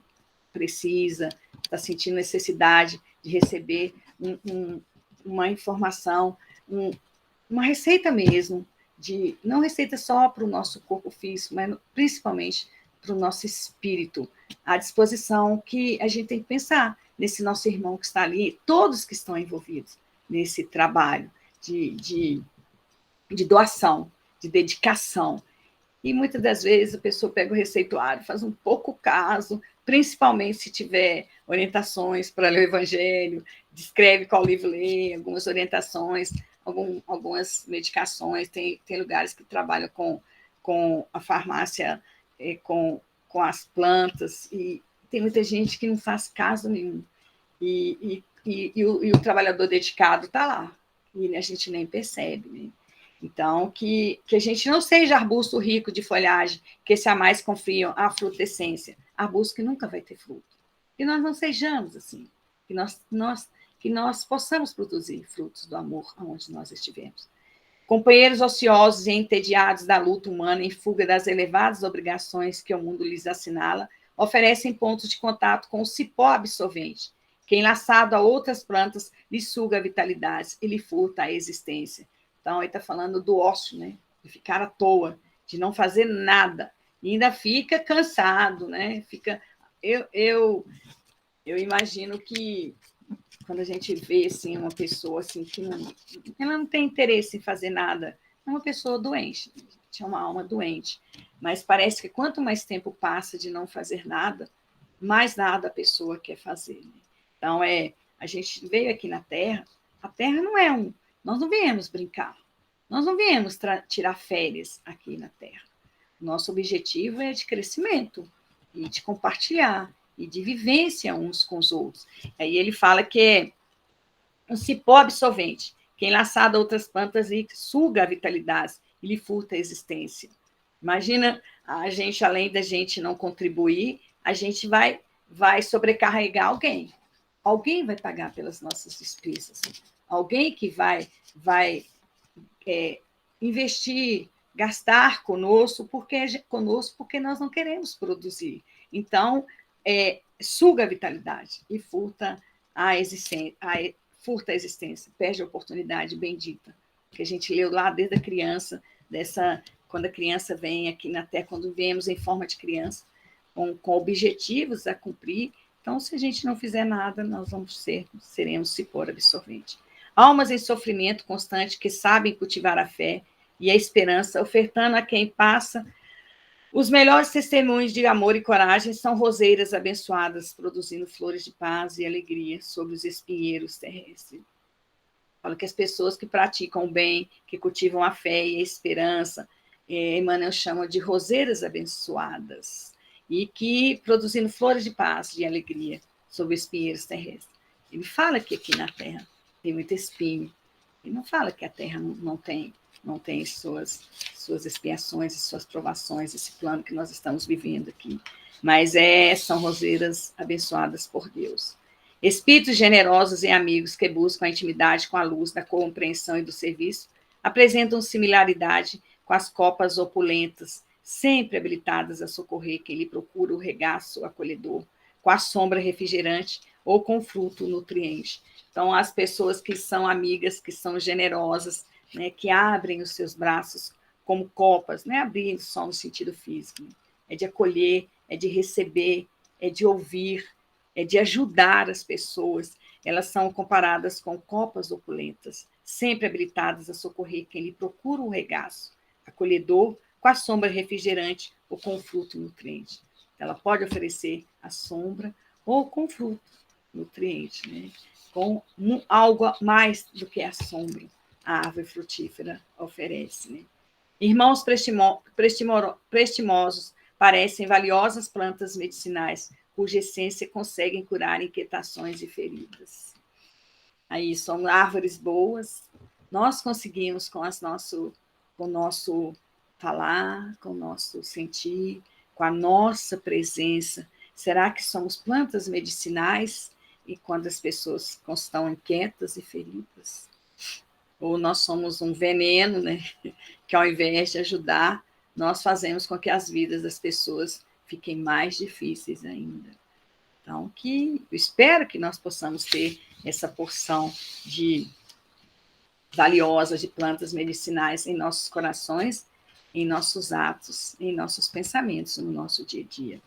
precisa, está sentindo necessidade de receber uma informação, uma receita mesmo, não receita só para o nosso corpo físico, mas principalmente para o nosso espírito, à disposição que a gente tem que pensar nesse nosso irmão que está ali, todos que estão envolvidos nesse trabalho de doação, de dedicação. E muitas das vezes a pessoa pega o receituário, faz um pouco caso, principalmente se tiver orientações para ler o Evangelho, descreve qual livro ler, algumas orientações, algumas medicações. Tem lugares que trabalham com a farmácia, com as plantas, e tem muita gente que não faz caso nenhum. E o trabalhador dedicado está lá, e a gente nem percebe, né? Então, que a gente não seja arbusto rico de folhagem, que se a mais confiam à frutescência, arbusto que nunca vai ter fruto. Que nós não sejamos assim, que nós possamos produzir frutos do amor aonde nós estivermos. Companheiros ociosos e entediados da luta humana em fuga das elevadas obrigações que o mundo lhes assinala, oferecem pontos de contato com o cipó absorvente, que, enlaçado a outras plantas, lhe suga a vitalidade e lhe furta a existência. Então, ele está falando do ócio, né? De ficar à toa, de não fazer nada. E ainda fica cansado, né? Eu imagino que quando a gente vê assim, uma pessoa assim, que ela não tem interesse em fazer nada, é uma pessoa doente, é uma alma doente. Mas parece que quanto mais tempo passa de não fazer nada, mais nada a pessoa quer fazer. Né? Então, a gente veio aqui na Terra, a Terra não é nós não viemos brincar, nós não viemos tirar férias aqui na Terra. Nosso objetivo é de crescimento e de compartilhar e de vivência uns com os outros. Aí ele fala que é um cipó absorvente, que enlaçado a outras plantas e suga a vitalidade e lhe furta a existência. Imagina a gente, além da gente não contribuir, a gente vai sobrecarregar alguém. Alguém vai pagar pelas nossas despesas. Alguém que vai investir, gastar conosco porque nós não queremos produzir. Então, suga a vitalidade e furta a existência, perde a oportunidade bendita, que a gente leu lá desde a criança, quando a criança vem aqui na Terra, quando viemos em forma de criança, com objetivos a cumprir. Então, se a gente não fizer nada, nós seremos cipó absorvente. Almas em sofrimento constante que sabem cultivar a fé e a esperança, ofertando a quem passa. Os melhores testemunhos de amor e coragem são roseiras abençoadas, produzindo flores de paz e alegria sobre os espinheiros terrestres. Fala que as pessoas que praticam o bem, que cultivam a fé e a esperança, Emmanuel chama de roseiras abençoadas, e que produzindo flores de paz e alegria sobre os espinheiros terrestres. Ele fala que aqui na Terra tem muito espinho. Ele não fala que a Terra não tem suas expiações e suas provações, esse plano que nós estamos vivendo aqui. Mas são roseiras abençoadas por Deus. Espíritos generosos e amigos que buscam a intimidade com a luz da compreensão e do serviço apresentam similaridade com as copas opulentas, sempre habilitadas a socorrer quem lhe procura o regaço acolhedor, com a sombra refrigerante ou com o fruto nutriente. Então, as pessoas que são amigas, que são generosas, né, que abrem os seus braços como copas, não é abrir só no sentido físico, né? É de acolher, é de receber, é de ouvir, é de ajudar as pessoas. Elas são comparadas com copas opulentas, sempre habilitadas a socorrer quem lhe procura um regaço acolhedor, com a sombra refrigerante ou com o fruto nutriente. Ela pode oferecer a sombra ou com fruto nutriente, né? Com algo mais do que a sombra a árvore frutífera oferece, né? Irmãos prestimosos parecem valiosas plantas medicinais, cuja essência conseguem curar inquietações e feridas. Aí são árvores boas, nós conseguimos com o nosso falar, com o nosso sentir, com a nossa presença. Será que somos plantas medicinais e quando as pessoas estão inquietas e feridas? Ou nós somos um veneno, né? Que ao invés de ajudar, nós fazemos com que as vidas das pessoas fiquem mais difíceis ainda. Então, eu espero que nós possamos ter essa porção valiosa de plantas medicinais em nossos corações, em nossos atos, em nossos pensamentos, no nosso dia a dia.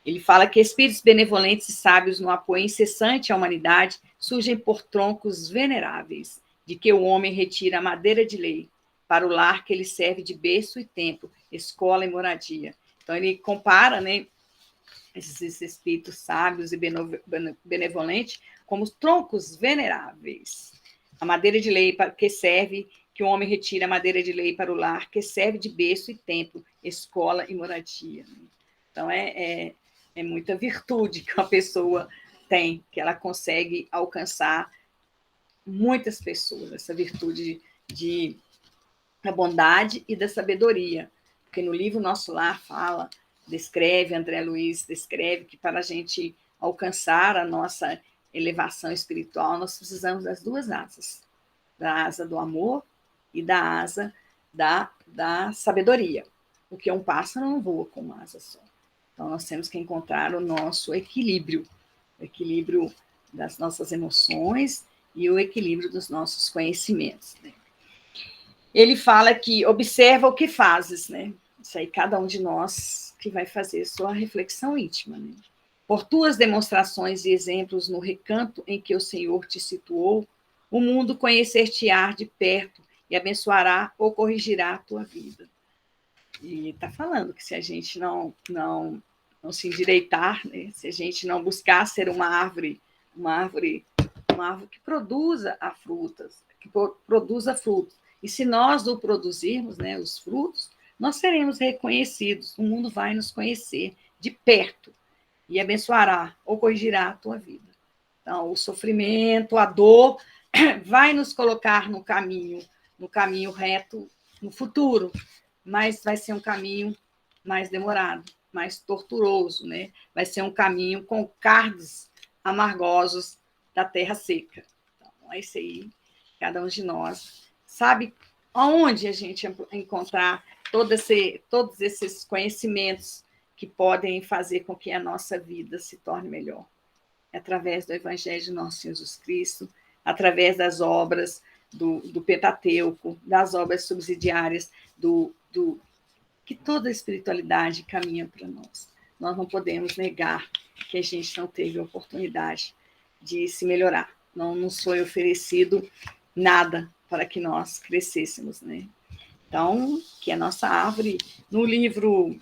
Ele fala que espíritos benevolentes e sábios no apoio incessante à humanidade surgem por troncos veneráveis, de que o homem retira a madeira de lei para o lar que ele serve de berço e templo, escola e moradia. Então, ele compara, né, esses espíritos sábios e benevolentes como troncos veneráveis. A madeira de lei que serve, que o homem retira a madeira de lei para o lar que serve de berço e templo, escola e moradia. Então, é muita virtude que uma pessoa tem, que ela consegue alcançar muitas pessoas, essa virtude da bondade e da sabedoria. Porque no livro Nosso Lar André Luiz descreve que para a gente alcançar a nossa elevação espiritual, nós precisamos das duas asas, da asa do amor e da asa da sabedoria, porque um pássaro não voa com uma asa só. Então, nós temos que encontrar o nosso equilíbrio, o equilíbrio das nossas emoções e o equilíbrio dos nossos conhecimentos, né? Ele fala que observa o que fazes, né? Isso aí, cada um de nós que vai fazer sua reflexão íntima, né? Por tuas demonstrações e exemplos no recanto em que o Senhor te situou, o mundo conhecer-te-á de perto e abençoará ou corrigirá a tua vida. E está falando que se a gente não se endireitar, né? Se a gente não buscar ser uma árvore que produza frutos, e se nós não produzirmos, né, os frutos, nós seremos reconhecidos, o mundo vai nos conhecer de perto e abençoará ou corrigirá a tua vida. Então, o sofrimento, a dor, vai nos colocar no caminho reto, no futuro, mas vai ser um caminho mais demorado, mais torturoso, né? Vai ser um caminho com cardos amargosos da terra seca. Então, é isso aí, cada um de nós sabe Onde a gente encontrar todos esses conhecimentos que podem fazer com que a nossa vida se torne melhor? Através do Evangelho de nosso Senhor Jesus Cristo, através das obras do Pentateuco, das obras subsidiárias, que toda a espiritualidade caminha para nós. Nós não podemos negar que a gente não teve a oportunidade de se melhorar. Não nos foi oferecido nada para que nós crescêssemos, né? Então, que a nossa árvore, no livro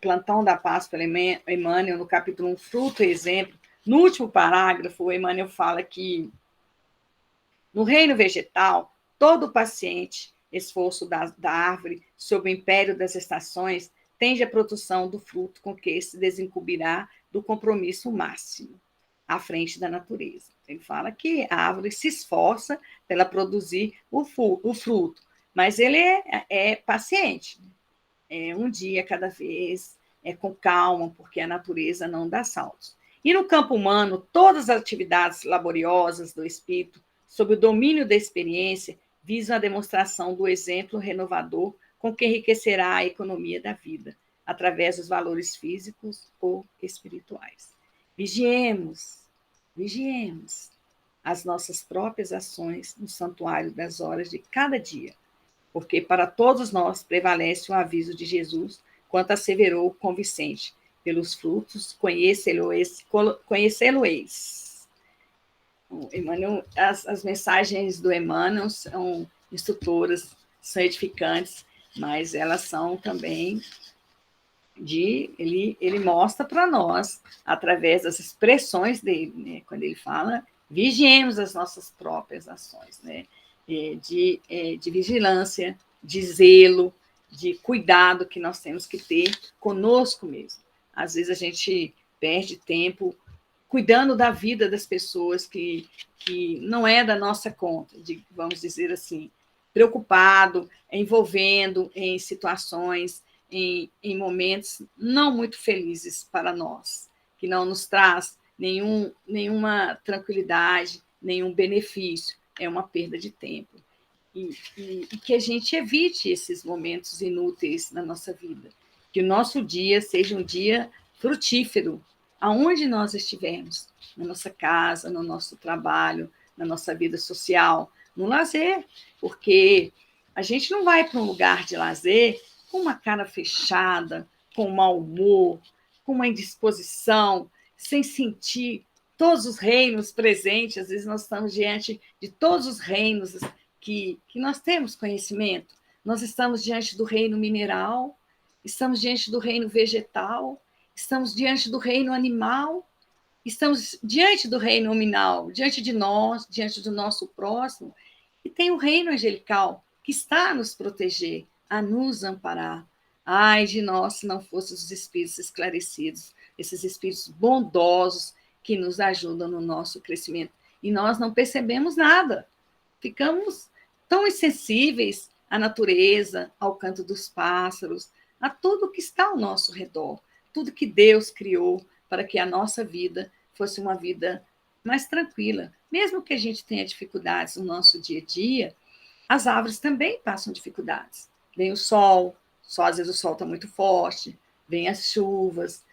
Plantão da Paz, pelo Emmanuel, no capítulo 1, Fruto e Exemplo, no último parágrafo, o Emmanuel fala que no reino vegetal, todo paciente esforço da árvore sob o império das estações tende à produção do fruto com que se desincumbirá do compromisso máximo à frente da natureza. Ele fala que a árvore se esforça para produzir o fruto, mas ele é paciente. É um dia cada vez, com calma, porque a natureza não dá saltos. E no campo humano, todas as atividades laboriosas do espírito, sob o domínio da experiência, visam a demonstração do exemplo renovador com que enriquecerá a economia da vida, através dos valores físicos ou espirituais. Vigiemos as nossas próprias ações no santuário das horas de cada dia, porque para todos nós prevalece o aviso de Jesus, quanto asseverou o Convicente: pelos frutos conhecê-lo-eis. Emmanuel, as mensagens do Emmanuel são instrutoras, são edificantes, mas elas são também ele mostra para nós, através das expressões dele, né? Quando ele fala, vigiemos as nossas próprias ações, né? De vigilância, de zelo, de cuidado que nós temos que ter conosco mesmo. Às vezes a gente perde tempo cuidando da vida das pessoas que não é da nossa conta, vamos dizer assim, preocupado, envolvendo em situações, em momentos não muito felizes para nós, que não nos traz nenhuma tranquilidade, nenhum benefício, é uma perda de tempo. E que a gente evite esses momentos inúteis na nossa vida, que o nosso dia seja um dia frutífero, aonde nós estivermos, na nossa casa, no nosso trabalho, na nossa vida social, no lazer, porque a gente não vai para um lugar de lazer com uma cara fechada, com mau humor, com uma indisposição, sem sentir todos os reinos presentes. Às vezes nós estamos diante de todos os reinos que nós temos conhecimento. Nós estamos diante do reino mineral, estamos diante do reino vegetal, estamos diante do reino animal, estamos diante do reino nominal, diante de nós, diante do nosso próximo, e tem o reino angelical, que está a nos proteger, a nos amparar. Ai de nós, se não fossem os espíritos esclarecidos, esses espíritos bondosos que nos ajudam no nosso crescimento. E nós não percebemos nada. Ficamos tão insensíveis à natureza, ao canto dos pássaros, a tudo que está ao nosso redor, tudo que Deus criou para que a nossa vida fosse uma vida mais tranquila. Mesmo que a gente tenha dificuldades no nosso dia a dia, as árvores também passam dificuldades. Vem o sol, só às vezes o sol está muito forte, vem as chuvas,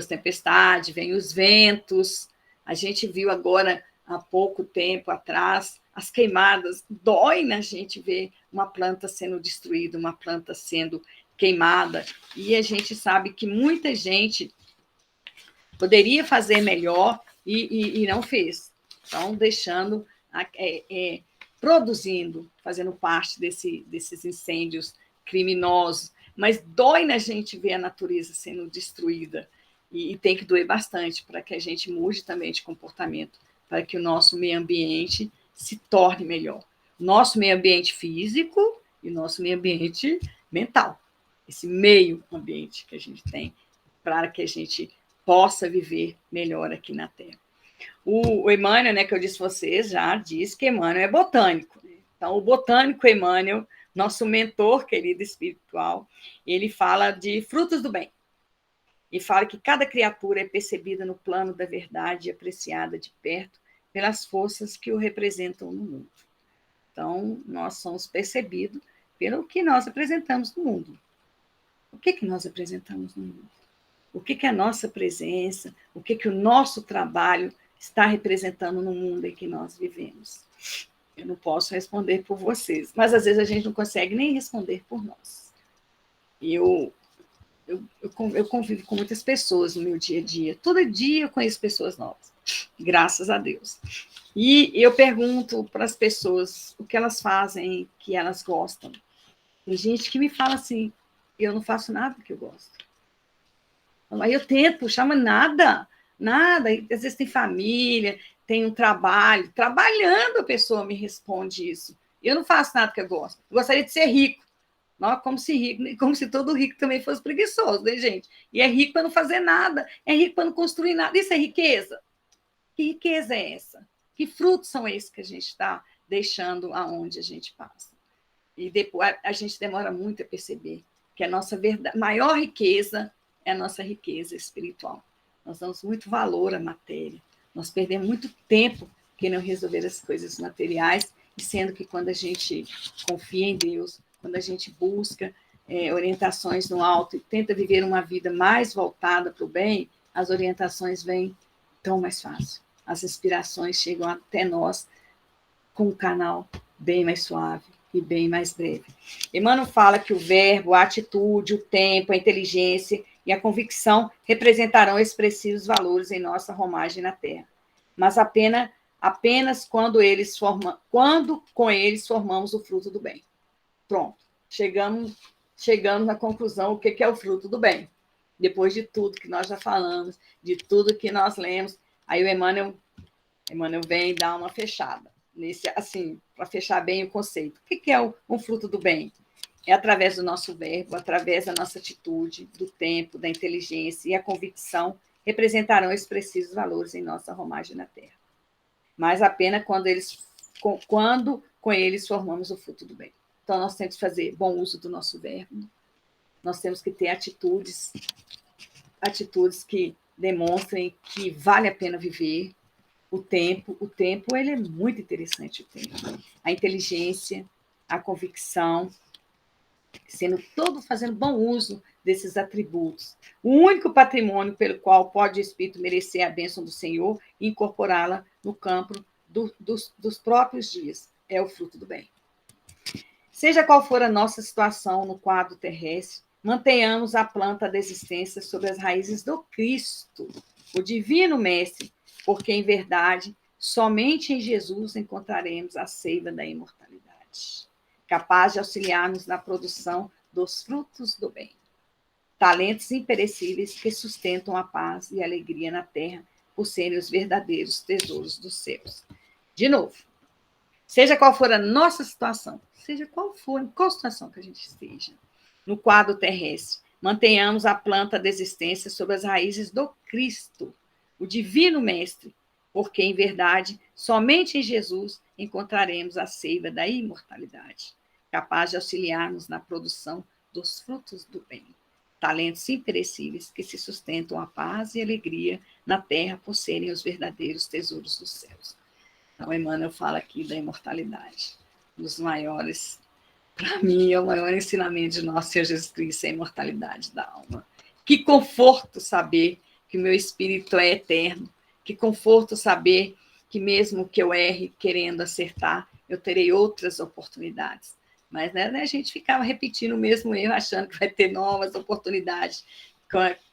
tempestade, vem os ventos. A gente viu agora, há pouco tempo atrás, as queimadas. Dói na gente ver uma planta sendo destruída, uma planta sendo queimada. E a gente sabe que muita gente poderia fazer melhor e não fez. Então, deixando, produzindo, fazendo parte desses incêndios criminosos. Mas dói na gente ver a natureza sendo destruída. E tem que doer bastante para que a gente mude também de comportamento, para que o nosso meio ambiente se torne melhor. Nosso meio ambiente físico e nosso meio ambiente mental. Esse meio ambiente que a gente tem, para que a gente possa viver melhor aqui na Terra. O Emmanuel, né, que eu disse a vocês, já disse que Emmanuel é botânico. Então, o botânico Emmanuel, nosso mentor querido espiritual, ele fala de frutos do bem. E fala que cada criatura é percebida no plano da verdade e apreciada de perto pelas forças que o representam no mundo. Então, nós somos percebidos pelo que nós apresentamos no mundo. O que nós apresentamos no mundo? O que a nossa presença, o que o nosso trabalho está representando no mundo em que nós vivemos? Eu não posso responder por vocês, mas às vezes a gente não consegue nem responder por nós. E eu convivo com muitas pessoas no meu dia a dia. Todo dia eu conheço pessoas novas, graças a Deus. E eu pergunto para as pessoas o que elas fazem, que elas gostam. Tem gente que me fala assim, eu não faço nada que eu gosto. Aí eu tento puxar, mas nada. Às vezes tem família, tem um trabalho. Trabalhando a pessoa me responde isso. Eu não faço nada que eu gosto. Eu gostaria de ser rico. Não, como se todo rico também fosse preguiçoso, né, gente? E é rico para não fazer nada, é rico para não construir nada. Isso é riqueza? Que riqueza é essa? Que frutos são esses que a gente está deixando aonde a gente passa? E depois a gente demora muito a perceber que a nossa maior riqueza é a nossa riqueza espiritual. Nós damos muito valor à matéria. Nós perdemos muito tempo querendo resolver as coisas materiais, e sendo que quando a gente confia em Deus, quando a gente busca orientações no alto e tenta viver uma vida mais voltada para o bem, as orientações vêm tão mais fácil. As inspirações chegam até nós com um canal bem mais suave e bem mais breve. Emmanuel fala que o verbo, a atitude, o tempo, a inteligência e a convicção representarão expressivos valores em nossa romagem na Terra, mas apenas quando com eles formamos o fruto do bem. Pronto, chegamos na conclusão o que é o fruto do bem. Depois de tudo que nós já falamos, de tudo que nós lemos, aí o Emmanuel vem dar uma fechada. Assim, para fechar bem o conceito. O que é um fruto do bem? É através do nosso verbo, através da nossa atitude, do tempo, da inteligência e a convicção representarão expressivos valores em nossa romagem na Terra. Mas apenas quando com eles formamos o fruto do bem. Então, nós temos que fazer bom uso do nosso verbo, nós temos que ter atitudes que demonstrem que vale a pena viver. O tempo, ele é muito interessante, o tempo. A inteligência, a convicção, fazendo bom uso desses atributos. O único patrimônio pelo qual pode o espírito merecer a bênção do Senhor e incorporá-la no campo dos próprios dias é o fruto do bem. Seja qual for a nossa situação no quadro terrestre, mantenhamos a planta da existência sobre as raízes do Cristo, o divino Mestre, porque, em verdade, somente em Jesus encontraremos a seiva da imortalidade, capaz de auxiliar-nos na produção dos frutos do bem. Talentos imperecíveis que sustentam a paz e a alegria na terra, por serem os verdadeiros tesouros dos céus. De novo, seja qual for a nossa situação, seja qual for, em qual situação que a gente esteja, no quadro terrestre, mantenhamos a planta da existência sobre as raízes do Cristo, o divino Mestre, porque, em verdade, somente em Jesus encontraremos a seiva da imortalidade, capaz de auxiliar-nos na produção dos frutos do bem, talentos imperecíveis que se sustentam a paz e alegria na terra por serem os verdadeiros tesouros dos céus. Então, Emmanuel fala aqui da imortalidade, dos maiores, para mim, é o maior ensinamento de nosso Senhor Jesus Cristo, é a imortalidade da alma. Que conforto saber que o meu espírito é eterno, que conforto saber que mesmo que eu erre querendo acertar, eu terei outras oportunidades. Mas né, a gente ficava repetindo o mesmo erro, achando que vai ter novas oportunidades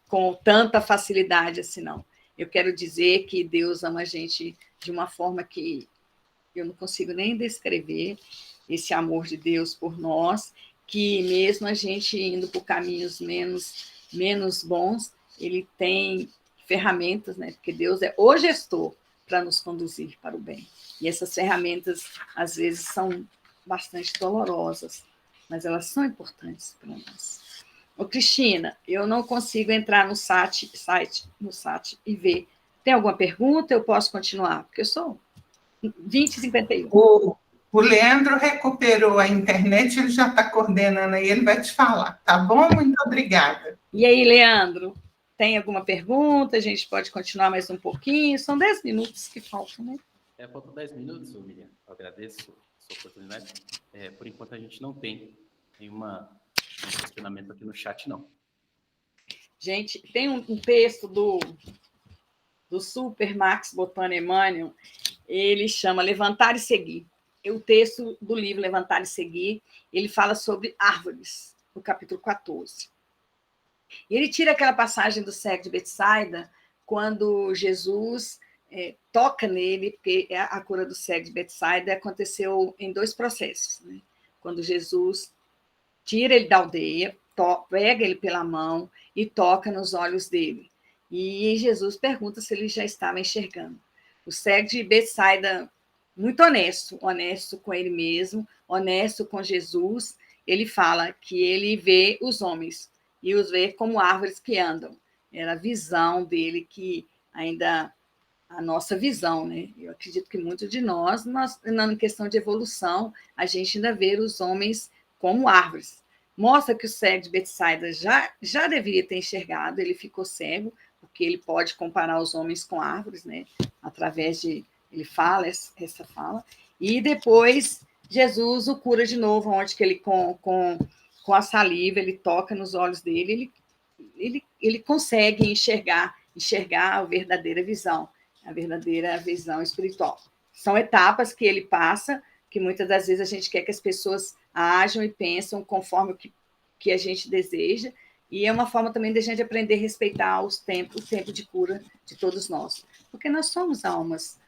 com tanta facilidade assim, não. Eu quero dizer que Deus ama a gente de uma forma que eu não consigo nem descrever, esse amor de Deus por nós, que mesmo a gente indo por caminhos menos bons, ele tem ferramentas, né? Porque Deus é o gestor para nos conduzir para o bem. E essas ferramentas, às vezes, são bastante dolorosas, mas elas são importantes para nós. Ô, Cristina, eu não consigo entrar no site e ver. Tem alguma pergunta? Eu posso continuar? Porque eu sou 2051. O Leandro recuperou a internet, ele já está coordenando aí, ele vai te falar, tá bom? Muito obrigada. E aí, Leandro, tem alguma pergunta? A gente pode continuar mais um pouquinho? São 10 minutos que faltam, né? Faltam 10 minutos, Miriam. Eu agradeço essa oportunidade. Por enquanto, a gente não tem nenhum questionamento aqui no chat, não. Gente, tem um texto do Super Max Botan Emmanuel, ele chama Levantar e Seguir. O texto do livro Levantar e Seguir, ele fala sobre árvores, no capítulo 14. E ele tira aquela passagem do cego de Betsaida, quando Jesus toca nele, porque a cura do cego de Betsaida aconteceu em 2 processos. Né? Quando Jesus tira ele da aldeia, pega ele pela mão e toca nos olhos dele. E Jesus pergunta se ele já estava enxergando. O cego de Betsaida, muito honesto com ele mesmo, honesto com Jesus, ele fala que ele vê os homens e os vê como árvores que andam. Era a visão dele que ainda a nossa visão, né? Eu acredito que muitos de nós, na questão de evolução, a gente ainda vê os homens como árvores. Mostra que o cego de Betsaida já deveria ter enxergado, ele ficou cego, porque ele pode comparar os homens com árvores, né? Através de... Ele fala essa fala. E depois, Jesus o cura de novo, onde que ele, com a saliva, ele toca nos olhos dele, ele consegue enxergar a verdadeira visão espiritual. São etapas que ele passa, que muitas das vezes a gente quer que as pessoas ajam e pensam conforme o que a gente deseja, e é uma forma também de a gente aprender a respeitar o tempo de cura de todos nós. Porque nós somos almas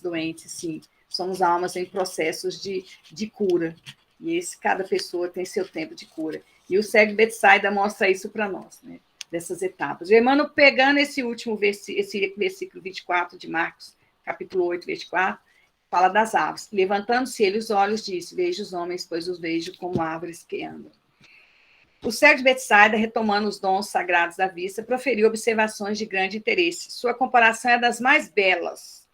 doentes, sim, somos almas em processos de cura, e cada pessoa tem seu tempo de cura. E o cego de Betsaida mostra isso para nós, né? Dessas etapas. O Emmanuel, pegando esse último esse versículo 24 de Marcos, capítulo 8, 24, fala das aves. Levantando-se ele os olhos, disse: vejo os homens, pois os vejo como árvores que andam. O cego de Betsaida, retomando os dons sagrados da vista, proferiu observações de grande interesse. Sua comparação é das mais belas.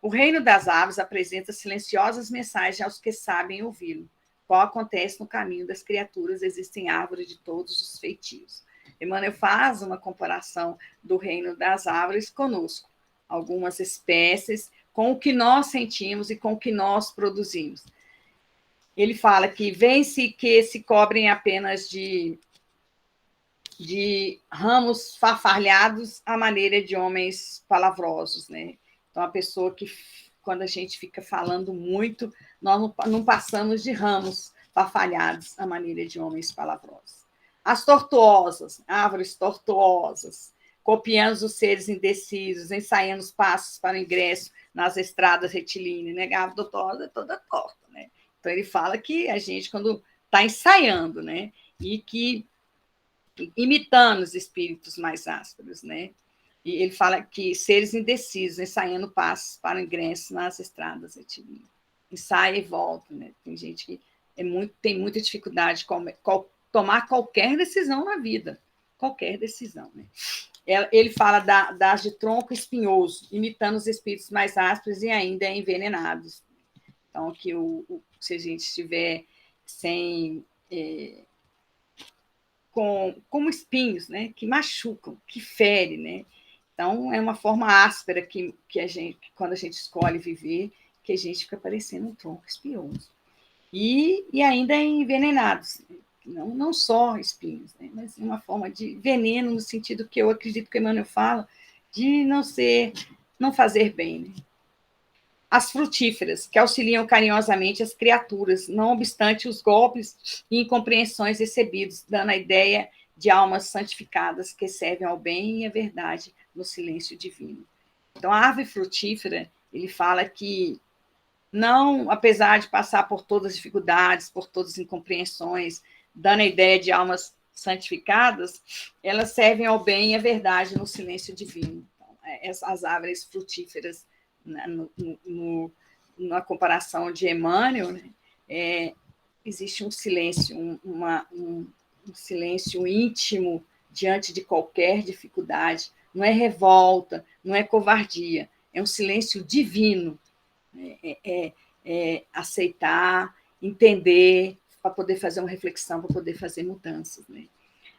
O reino das aves apresenta silenciosas mensagens aos que sabem ouvi-lo. Qual acontece no caminho das criaturas, existem árvores de todos os feitios. Emmanuel faz uma comparação do reino das árvores conosco, algumas espécies, com o que nós sentimos e com o que nós produzimos. Ele fala que vê-se que se cobrem apenas de ramos farfalhados à maneira de homens palavrosos, né? Então, a pessoa que, quando a gente fica falando muito, nós não passamos de ramos farfalhados à maneira de homens palavrosos. As tortuosas, árvores tortuosas, copiando os seres indecisos, ensaiando os passos para o ingresso nas estradas retilíneas, né? A árvore tortuosa é toda torta, né? Então, ele fala que a gente, quando está ensaiando, né? E que imitando os espíritos mais ásperos, né? E ele fala que seres indecisos, ensaiando passos para o ingresso nas estradas retilíneas. Ensaia e volta, né? Tem gente que tem muita dificuldade de tomar qualquer decisão na vida. Qualquer decisão, né? Ele fala das de tronco espinhoso, imitando os espíritos mais ásperos e ainda envenenados. Então, que se a gente estiver sem... como espinhos, né? Que machucam, que ferem, né? Então, é uma forma áspera que a gente, quando a gente escolhe viver, que a gente fica parecendo um tronco espinhoso. E ainda envenenados, não só espinhos, né? Mas uma forma de veneno, no sentido que eu acredito que o Emmanuel fala, de não fazer bem, né? As frutíferas, que auxiliam carinhosamente as criaturas, não obstante os golpes e incompreensões recebidos, dando a ideia de almas santificadas que servem ao bem e à verdade no silêncio divino. Então, a árvore frutífera, ele fala que, não, apesar de passar por todas as dificuldades, por todas as incompreensões, dando a ideia de almas santificadas, elas servem ao bem e à verdade no silêncio divino. Então, as árvores frutíferas, na comparação de Emmanuel, né, existe um silêncio, um silêncio íntimo diante de qualquer dificuldade. Não é revolta, não é covardia, é um silêncio divino. Aceitar, entender, para poder fazer uma reflexão, para poder fazer mudanças, né?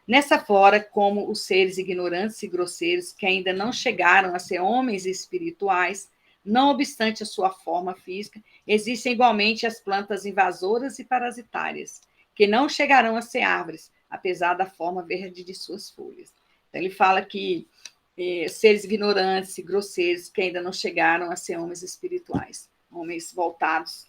Nessa fora, como os seres ignorantes e grosseiros que ainda não chegaram a ser homens espirituais, Não obstante a sua forma física, existem igualmente as plantas invasoras e parasitárias, que não chegarão a ser árvores, apesar da forma verde de suas folhas. Então, ele fala que seres ignorantes e grosseiros que ainda não chegaram a ser homens espirituais, homens voltados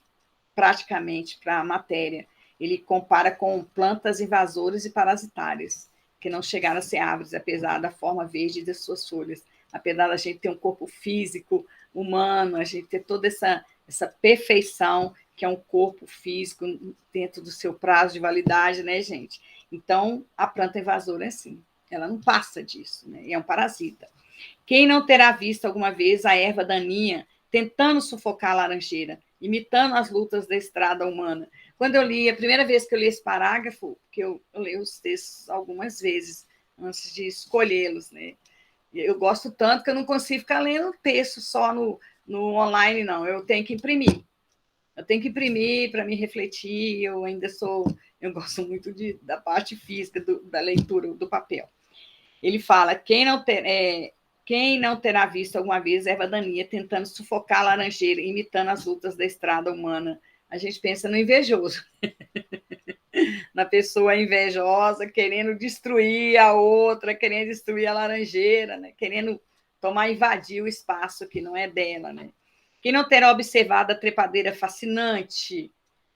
praticamente para a matéria. Ele compara com plantas invasoras e parasitárias, que não chegaram a ser árvores, apesar da forma verde de suas folhas. Apesar da gente ter um corpo físico humano, a gente ter toda essa perfeição, que é um corpo físico dentro do seu prazo de validade, né, gente? Então, a planta invasora é assim, ela não passa disso, né? É um parasita. Quem não terá visto alguma vez a erva daninha tentando sufocar a laranjeira, imitando as lutas da estrada humana? Quando eu li, a primeira vez que eu li esse parágrafo, porque eu leio os textos algumas vezes antes de escolhê-los, né? Eu gosto tanto que eu não consigo ficar lendo texto só no online, não. Eu tenho que imprimir. Eu tenho que imprimir para me refletir. Eu gosto muito da parte física da leitura do papel. Ele fala: quem não terá visto alguma vez erva daninha tentando sufocar a laranjeira, imitando as lutas da estrada humana? A gente pensa no invejoso, na pessoa invejosa, querendo destruir a outra, querendo destruir a laranjeira, né? Querendo invadir o espaço que não é dela, né? Quem não terá observado a trepadeira fascinante,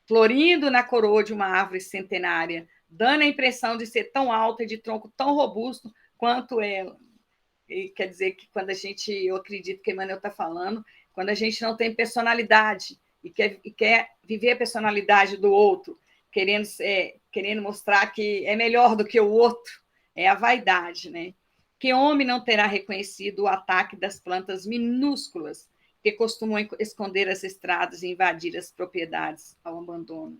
florindo na coroa de uma árvore centenária, dando a impressão de ser tão alta e de tronco tão robusto quanto ela? E quer dizer que eu acredito que Emmanuel está falando, quando a gente não tem personalidade e quer viver a personalidade do outro, querendo mostrar que é melhor do que o outro, é a vaidade, né? Que homem não terá reconhecido o ataque das plantas minúsculas que costumam esconder as estradas e invadir as propriedades ao abandono?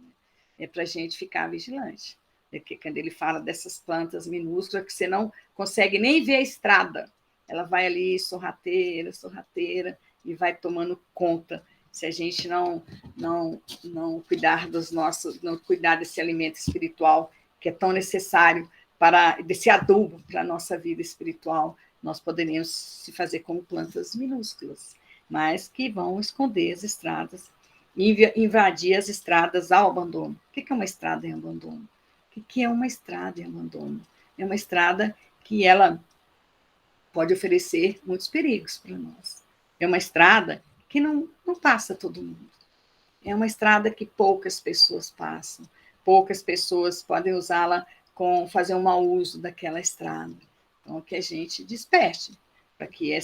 É para a gente ficar vigilante. Porque quando ele fala dessas plantas minúsculas que você não consegue nem ver a estrada, ela vai ali sorrateira, sorrateira, e vai tomando conta. Se a gente não cuidar não cuidar desse alimento espiritual que é tão necessário desse adubo para a nossa vida espiritual, nós poderíamos se fazer como plantas minúsculas, mas que vão esconder as estradas, invadir as estradas ao abandono. O que é uma estrada em abandono? O que é uma estrada em abandono? É uma estrada que ela pode oferecer muitos perigos para nós. É uma estrada que não passa todo mundo. É uma estrada que poucas pessoas passam. Poucas pessoas podem usá-la fazer um mau uso daquela estrada. Então, que a gente desperte, para que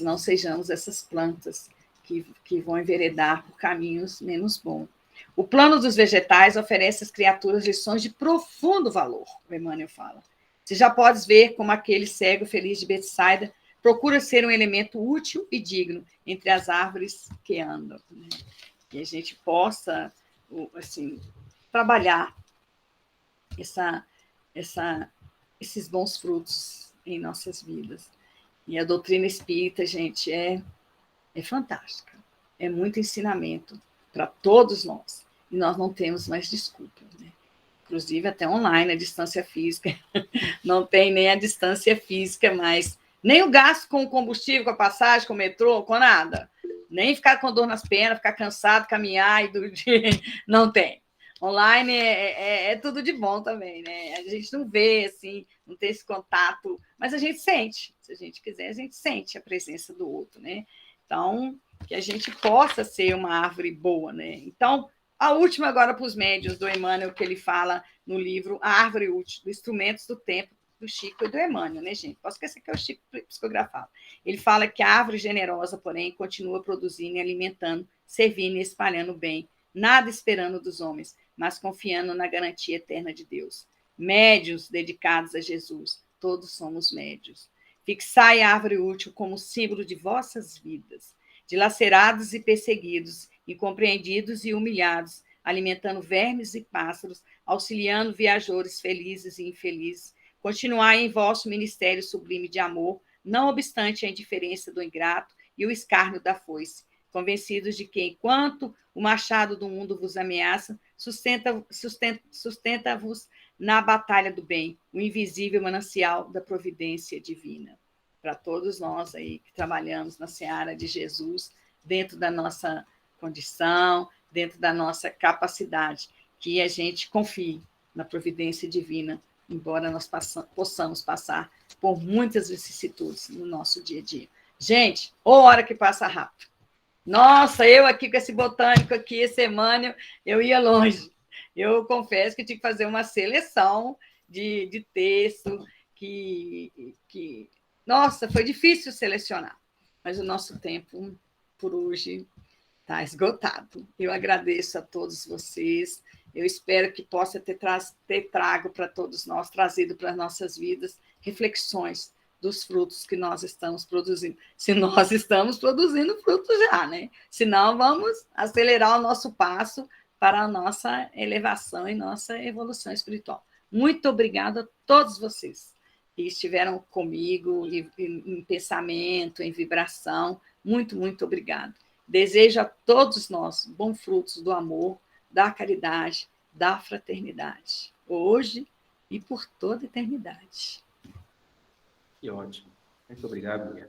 não sejamos essas plantas que vão enveredar por caminhos menos bons. O plano dos vegetais oferece às criaturas lições de profundo valor, o Emmanuel fala. Você já podes ver como aquele cego feliz de Betsaida procura ser um elemento útil e digno entre as árvores que andam. Né? Que a gente possa, assim, trabalhar esses bons frutos em nossas vidas. E a doutrina espírita, gente, é fantástica. É muito ensinamento para todos nós. E nós não temos mais desculpa, né? Inclusive até online, a distância física. Não tem nem a distância física mais. Nem o gasto com o combustível, com a passagem, com o metrô, com nada. Nem ficar com dor nas pernas, ficar cansado, caminhar e não tem. Online é tudo de bom também, né? A gente não vê, assim, não tem esse contato, mas a gente sente. Se a gente quiser, a gente sente a presença do outro, né? Então, que a gente possa ser uma árvore boa, né? Então, a última agora para os médiuns do Emmanuel, que ele fala no livro A Árvore Útil, dos Instrumentos do Tempo, do Chico e do Emmanuel, né, gente? Posso esquecer que é o Chico psicografado. Ele fala que a árvore generosa, porém, continua produzindo e alimentando, servindo e espalhando bem, nada esperando dos homens, mas confiando na garantia eterna de Deus. Médiuns dedicados a Jesus, todos somos médiuns. Fixai a árvore útil como símbolo de vossas vidas, dilacerados e perseguidos, incompreendidos e humilhados, alimentando vermes e pássaros, auxiliando viajores felizes e infelizes. Continuai em vosso ministério sublime de amor, não obstante a indiferença do ingrato e o escárnio da foice, convencidos de que, enquanto o machado do mundo vos ameaça, sustenta-vos na batalha do bem, o invisível manancial da providência divina. para todos nós aí que trabalhamos na seara de Jesus, dentro da nossa condição, dentro da nossa capacidade, que a gente confie na providência divina, embora nós possamos passar por muitas vicissitudes no nosso dia a dia. Gente, hora que passa rápido. Nossa, eu aqui com esse botânico aqui, esse Emmanuel, eu ia longe. Eu confesso que tinha que fazer uma seleção de texto, nossa, foi difícil selecionar, mas o nosso tempo, por hoje, está esgotado. Eu agradeço a todos vocês, eu espero que possa ter trago para todos nós, trazido para as nossas vidas, reflexões dos frutos que nós estamos produzindo. Se nós estamos produzindo frutos já, né? Senão, vamos acelerar o nosso passo para a nossa elevação e nossa evolução espiritual. Muito obrigada a todos vocês que estiveram comigo em pensamento, em vibração. Muito, muito obrigado. Desejo a todos nós bons frutos do amor, da caridade, da fraternidade, hoje e por toda a eternidade. Que ótimo. Muito obrigado, Miriam.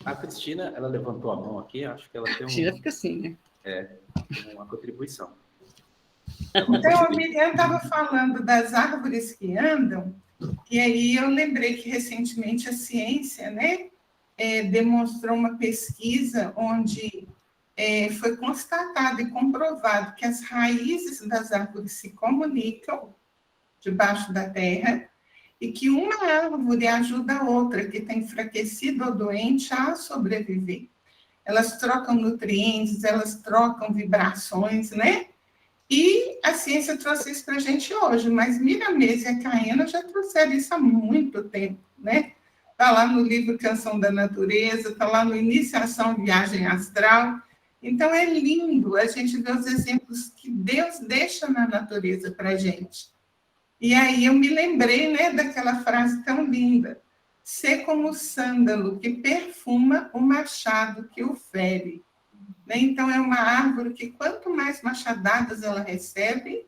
A Cristina, ela levantou a mão aqui, acho que ela tem Cristina fica assim, né? Uma contribuição. Então, a Miriam estava falando das árvores que andam, e aí eu lembrei que recentemente a ciência, né, demonstrou uma pesquisa onde foi constatado e comprovado que as raízes das árvores se comunicam debaixo da terra e que uma árvore ajuda a outra que está enfraquecida ou doente a sobreviver. Elas trocam nutrientes, elas trocam vibrações, né? E a ciência trouxe isso para a gente hoje, mas Miramês e a Caena já trouxeram isso há muito tempo, né? Está lá no livro Canção da Natureza, está lá no Iniciação Viagem Astral. Então, é lindo a gente ver os exemplos que Deus deixa na natureza para a gente. E aí eu me lembrei, né, daquela frase tão linda: ser como o sândalo que perfuma o machado que o fere. Então, é uma árvore que, quanto mais machadadas ela recebe,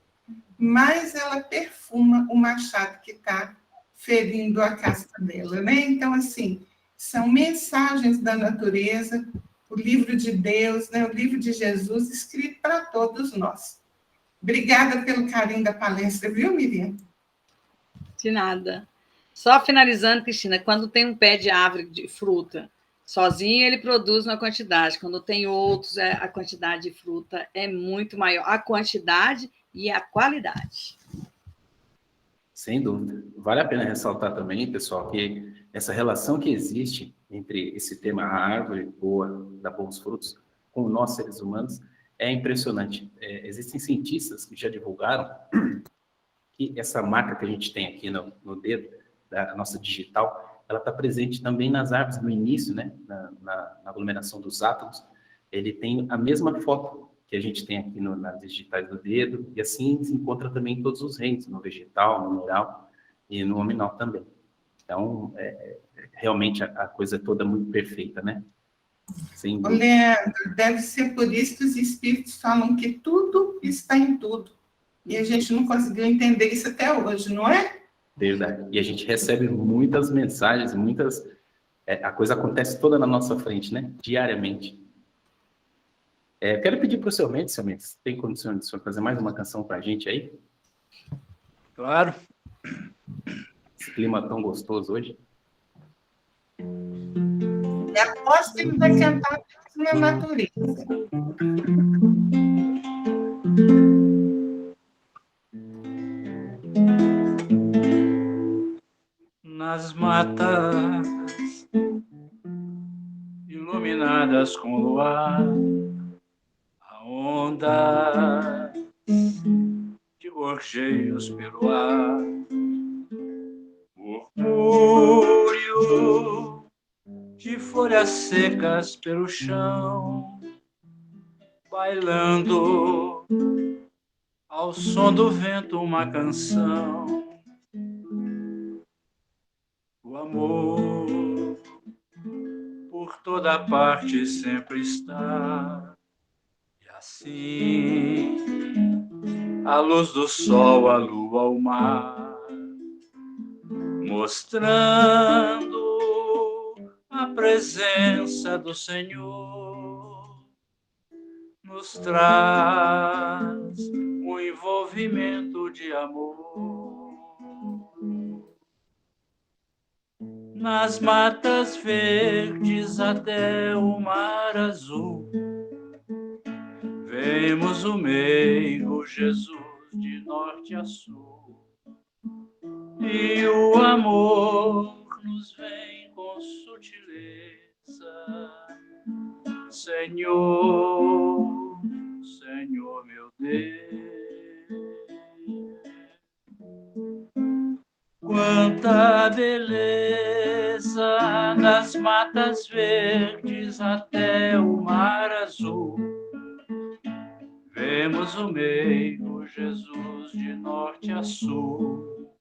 mais ela perfuma o machado que está ferindo a casca dela, né? Então, assim, são mensagens da natureza, o livro de Deus, né? O livro de Jesus, escrito para todos nós. Obrigada pelo carinho da palestra, viu, Miriam? De nada. Só finalizando, Cristina, quando tem um pé de árvore de fruta, sozinho ele produz uma quantidade. Quando tem outros, a quantidade de fruta é muito maior. A quantidade e a qualidade. Sem dúvida. Vale a pena ressaltar também, pessoal, que essa relação que existe entre esse tema, a árvore boa, dá bons frutos, com nós, seres humanos, é impressionante. Existem cientistas que já divulgaram que essa marca que a gente tem aqui no dedo, da nossa digital, ela está presente também nas árvores, no início, né, na aglomeração dos átomos. Ele tem a mesma foto que a gente tem aqui nas digitais do dedo, e assim se encontra também em todos os reinos, no vegetal, no mineral e no hominal também. Então, realmente a coisa é toda muito perfeita, né? Sem dúvida. Leandro, deve ser por isso que os espíritos falam que tudo está em tudo. E a gente não conseguiu entender isso até hoje, não é? Verdade. E a gente recebe muitas mensagens, a coisa acontece toda na nossa frente, né? Diariamente. Quero pedir para o seu Mendes, tem condição de fazer mais uma canção para a gente aí? Claro. Esse clima tão gostoso hoje. E aposto que ele vai cantar na natureza. Nas matas iluminadas com luar, a onda de gorjeios pelo ar, murmúrio de folhas secas pelo chão, bailando ao som do vento uma canção. O amor por toda parte sempre está, e assim a luz do sol, a lua, o mar, mostrando presença do Senhor nos traz um envolvimento de amor. Nas matas verdes até o mar azul, vemos o meigo Jesus de norte a sul. E o amor nos vem com sutileza, Senhor, Senhor meu Deus. Quanta beleza nas matas verdes até o mar azul. Vemos o meigo Jesus de norte a sul.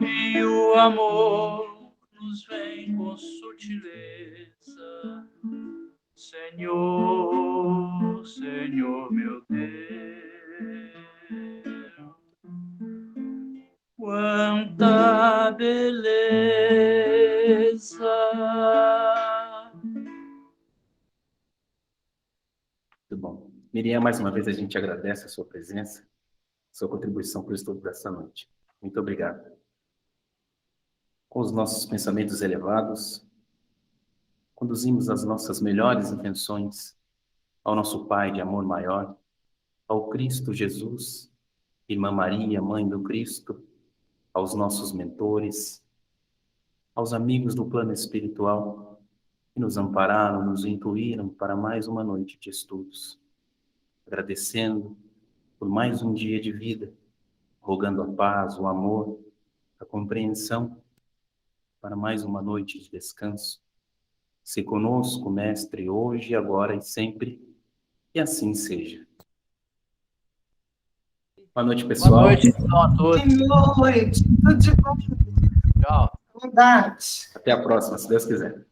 E o amor nos vem com sutileza, Senhor, Senhor meu Deus. Quanta beleza! Muito bom. Miriam, mais uma vez a gente agradece a sua presença, sua contribuição para o estudo dessa noite. Muito obrigado. Com os nossos pensamentos elevados, conduzimos as nossas melhores intenções ao nosso Pai de amor maior, ao Cristo Jesus, Irmã Maria, Mãe do Cristo, aos nossos mentores, aos amigos do plano espiritual que nos ampararam, nos incluíram para mais uma noite de estudos, agradecendo por mais um dia de vida, rogando a paz, o amor, a compreensão para mais uma noite de descanso. Se conosco, Mestre, hoje, agora e sempre, e assim seja. Boa noite, pessoal. Boa noite, então, a todos. Boa noite. Tudo de bom. Tchau. Saudade. Até a próxima, se Deus quiser.